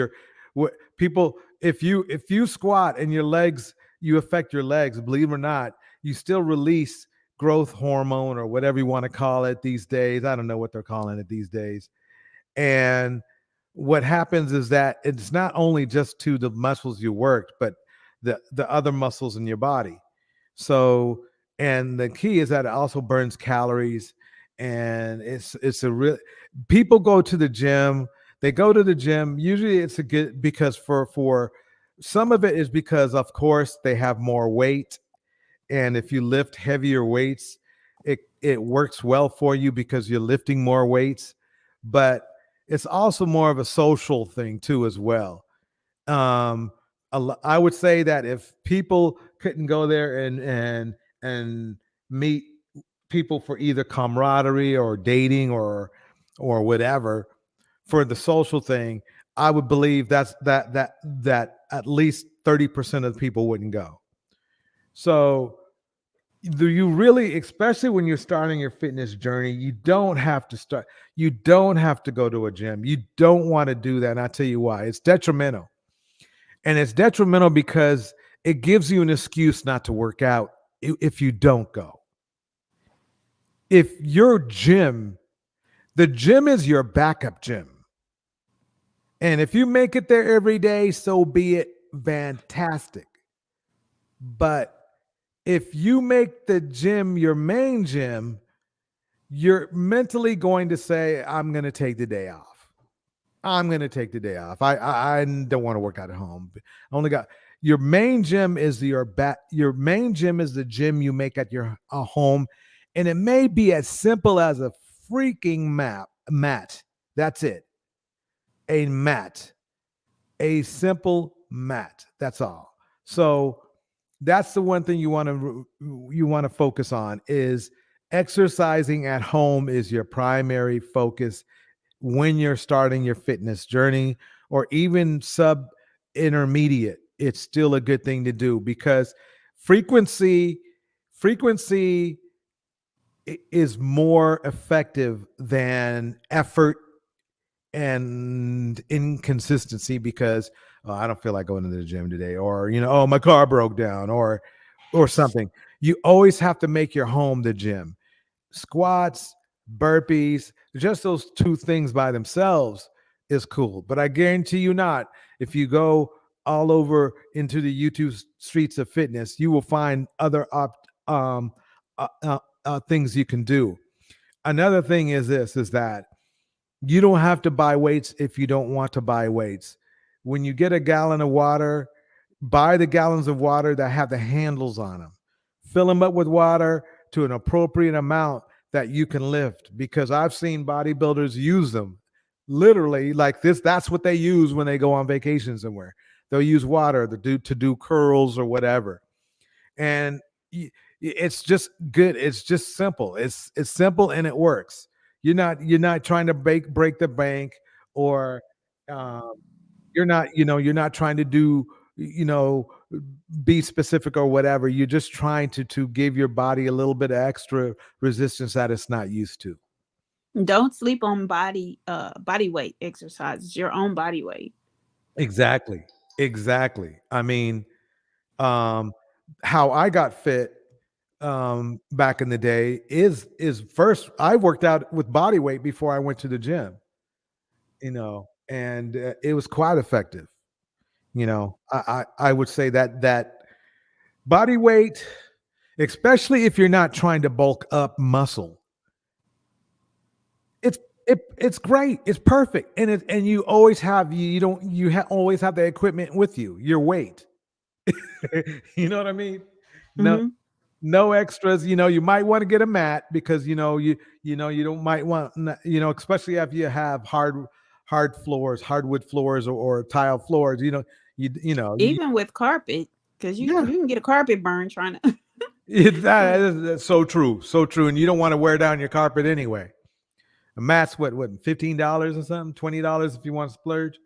if you squat and your legs, you affect your legs. Believe it or not, you still release growth hormone or whatever you want to call it these days. I don't know what they're calling it these days. And what happens is that it's not only just to the muscles you worked, but the other muscles in your body. So, and the key is that it also burns calories. And it's a real, people go to the gym. They go to the gym. Usually it's a good, because for some of it is because, of course, they have more weight. And if you lift heavier weights, it works well for you because you're lifting more weights. But it's also more of a social thing too, as well. I would say that if people couldn't go there and meet people for either camaraderie or dating or whatever, for the social thing, I would believe that at least 30% of the people wouldn't go. So do you really, especially when you're starting your fitness journey, you don't have to go to a gym. You don't want to do that. And I'll tell you why. It's detrimental. And it's detrimental because it gives you an excuse not to work out if you don't go. If your gym, the gym is your backup gym. And if you make it there every day, so be it. Fantastic. But if you make the gym your main gym, you're mentally going to say, I'm going to take the day off. I'm going to take the day off. I don't want to work out at home. I only got your main gym is your main gym is the gym you make at your home. And it may be as simple as a freaking mat. That's it. A mat. A simple mat. That's all. So that's the one thing you want to focus on, is exercising at home is your primary focus when you're starting your fitness journey, or even sub intermediate, it's still a good thing to do, because frequency is more effective than effort and inconsistency, because I don't feel like going to the gym today, or oh, my car broke down, or something. You always have to make your home the gym. Squats, burpees, just those two things by themselves is cool, but I guarantee you not. If you go all over into the YouTube streets of fitness, you will find other things you can do. Another thing is that you don't have to buy weights if you don't want to buy weights. When you get a gallon of water, buy the gallons of water that have the handles on them. Fill them up with water to an appropriate amount that you can lift, because I've seen bodybuilders use them literally like this. That's what they use when they go on vacation somewhere. They'll use water to do curls or whatever. And it's just good. It's just simple. It's simple and it works. You're not trying to break the bank, or you're not trying to do, be specific or whatever. You're just trying to give your body a little bit of extra resistance that it's not used to. Don't sleep on body weight exercises. Your own body weight. Exactly. I mean, how I got fit back in the day is first I worked out with body weight before I went to the gym, and it was quite effective. I would say that body weight, especially if you're not trying to bulk up muscle, it's great. It's perfect. And you always have, always have the equipment with you, your weight. You know what I mean? No extras. You might want to get a mat, because you don't might want, especially if you have hardwood floors or tile floors, Even with carpet, because you can get a carpet burn trying to. That's so true. And you don't want to wear down your carpet anyway. A mat's what $15 or something, $20 if you want to splurge.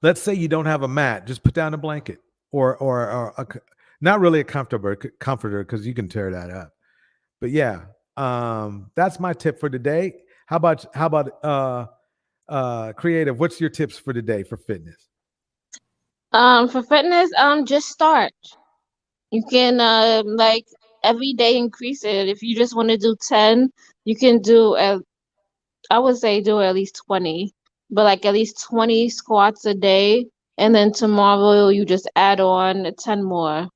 Let's say you don't have a mat, just put down a blanket or not really a comforter, because you can tear that up. But yeah, that's my tip for today. How about Creative? What's your tips for today for fitness? For fitness, just start. You can like every day increase it. If you just want to do 10, you can do I would say do at least 20, but like at least 20 squats a day, and then tomorrow you just add on 10 more,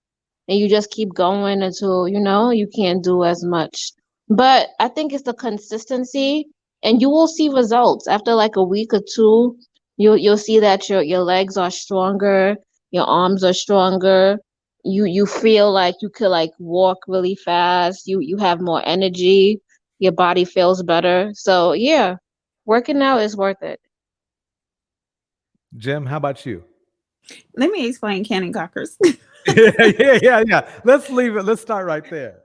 and you just keep going until you can't do as much. But I think it's the consistency, and you will see results after like a week or two. You'll see that your legs are stronger, your arms are stronger. You feel like you could like walk really fast. You have more energy. Your body feels better. So yeah, working out is worth it. Jim, how about you? Let me explain cannon cockers. Yeah. Let's leave it. Let's start right there.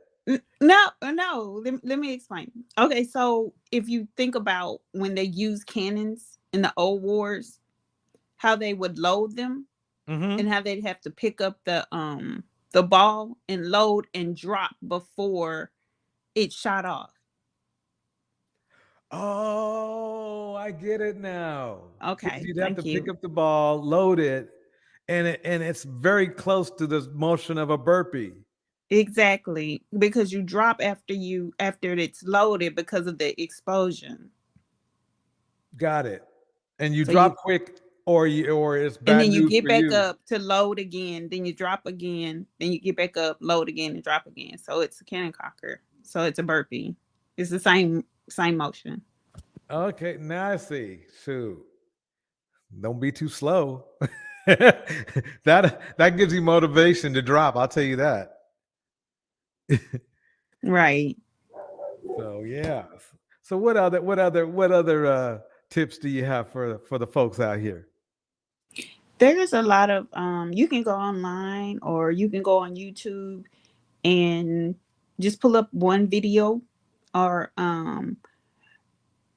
No. Let me explain. Okay, so if you think about when they use cannons in the old wars, how they would load them, and how they'd have to pick up the ball and load and drop before it shot off. Oh, I get it now. Okay, You'd have to pick up the ball, load it, and it's very close to the motion of a burpee. Exactly, because you drop after it's loaded because of the explosion. Got it. And you drop quick, or it's bad. And then you news get for back you. up to load again, then you drop again, then you get back up, load again, and drop again. So it's a cannon cocker. So it's a burpee. It's the same motion. Okay, now I see. Shoot. Don't be too slow. That gives you motivation to drop, I'll tell you that. Right. So yeah. So what other tips do you have for the folks out here? There's a lot of you can go online, or you can go on YouTube and just pull up one video, or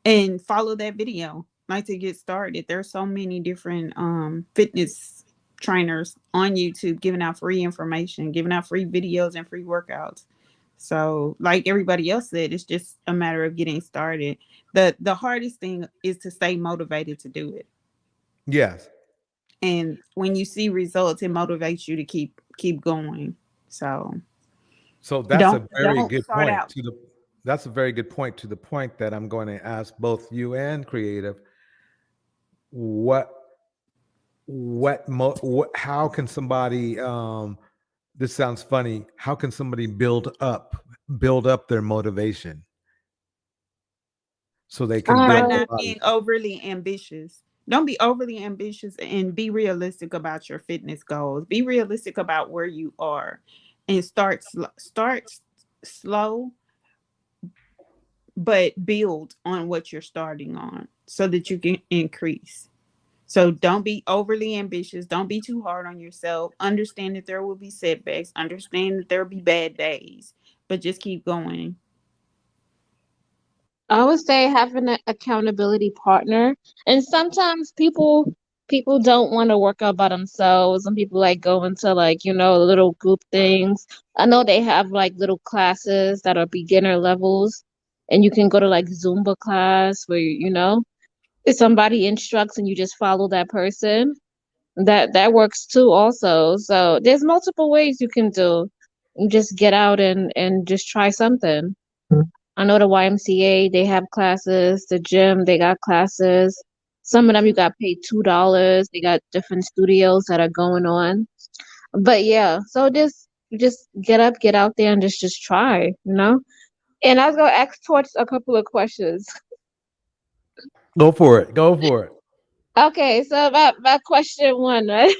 and follow that video like to get started. There's so many different fitness trainers on YouTube giving out free information, giving out free videos and free workouts. So, like everybody else said, it's just a matter of getting started. The hardest thing is to stay motivated to do it. Yes. And when you see results, it motivates you to keep going. So that's don't- a very don't good start point out- that's a very good point to the point that I'm going to ask both you and Creative. How can somebody this sounds funny, how can somebody build up their motivation so they can by build not a body? being overly ambitious. Don't be overly ambitious, and be realistic about your fitness goals. Be realistic about where you are, and start slow, but build on what you're starting on so that you can increase. So don't be overly ambitious. Don't be too hard on yourself. Understand that there will be setbacks. Understand that there will be bad days, but just keep going. I would say having an accountability partner. And sometimes people don't want to work out by themselves. Some people like go into like, little group things. I know they have like little classes that are beginner levels, and you can go to like Zumba class where if somebody instructs and you just follow that person. That works too also. So there's multiple ways you can do. You just get out and just try something. I know the YMCA, they have classes. The gym, they got classes. Some of them you got paid $2. They got different studios that are going on. But yeah, so just get up, get out there, and just try. And I was gonna ask Torch a couple of questions. Go for it. Okay, so my question one, right?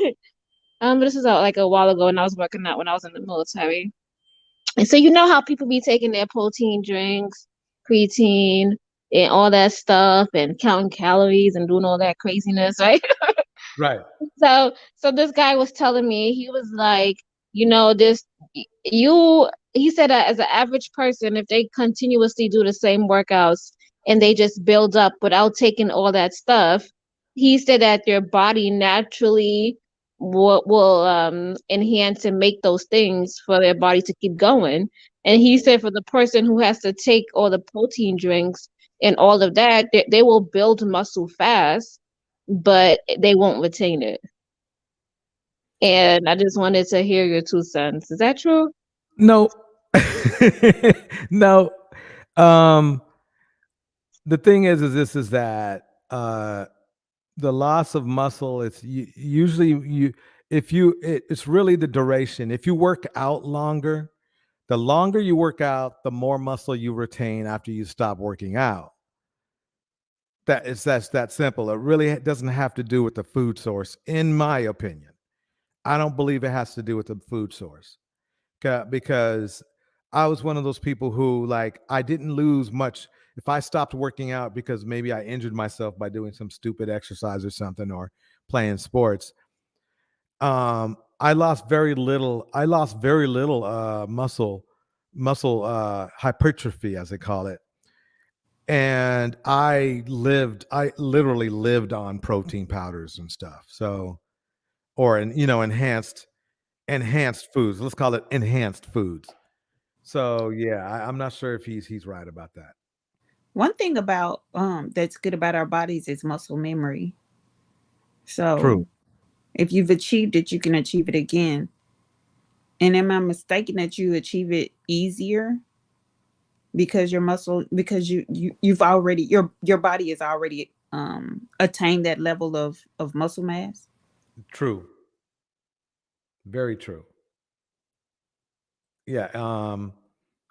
This is like a while ago, and I was working out when I was in the military. And so how people be taking their protein drinks, creatine, and all that stuff, and counting calories and doing all that craziness, right? Right. So this guy was telling me, he was like, he said that as an average person, if they continuously do the same workouts and they just build up without taking all that stuff, he said that their body naturally will enhance and make those things for their body to keep going. And he said for the person who has to take all the protein drinks and all of that, they will build muscle fast, but they won't retain it. And I just wanted to hear your 2 cents. Is that true? No. No. The thing is that the loss of muscle, it's usually it's really the duration. If you work out longer, the longer you work out, the more muscle you retain after you stop working out. That's that simple. It really doesn't have to do with the food source, in my opinion. I don't believe it has to do with the food source, because I was one of those people who, like, I didn't lose much. If I stopped working out because maybe I injured myself by doing some stupid exercise or something, or playing sports, I lost very little muscle hypertrophy, as they call it. And I literally lived on protein powders and stuff. So, or enhanced foods. Let's call it enhanced foods. So yeah, I'm not sure if he's right about that. One thing about that's good about our bodies is muscle memory. So True. if you've achieved it, you can achieve it again. And am I mistaken that you achieve it easier because you've already your body has already attained that level of muscle mass? True. Very true. Yeah.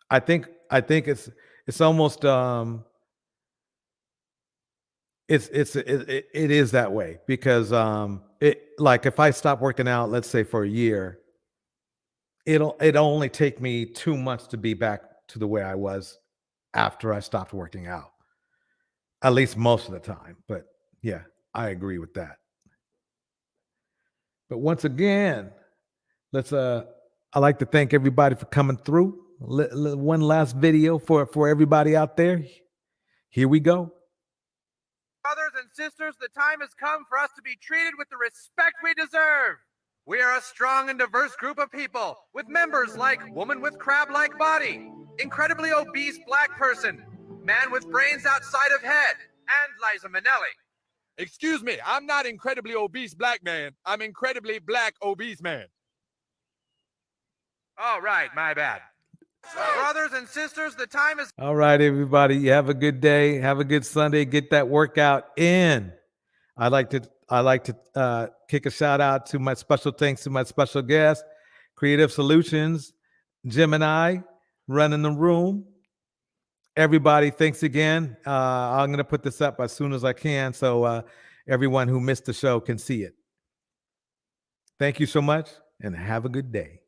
I think it's almost it is that way, because like if I stop working out, let's say for a year, it'll only take me 2 months to be back to the way I was after I stopped working out, at least most of the time. But yeah, I agree with that. But once again, I like to thank everybody for coming through. One last video for everybody out there. Here we go. Brothers and sisters, the time has come for us to be treated with the respect we deserve. We are a strong and diverse group of people with members like woman with crab-like body, incredibly obese black person, man with brains outside of head, and Liza Minnelli. Excuse me, I'm not incredibly obese black man. I'm incredibly black obese man. All right, my bad. Brothers and sisters, the time is... All right, everybody. You have a good day. Have a good Sunday. Get that workout in. I'd like to kick a shout out to my special thanks to my special guest, Creative Solutions, Gemini, running the room. Everybody, thanks again. I'm going to put this up as soon as I can so everyone who missed the show can see it. Thank you so much and have a good day.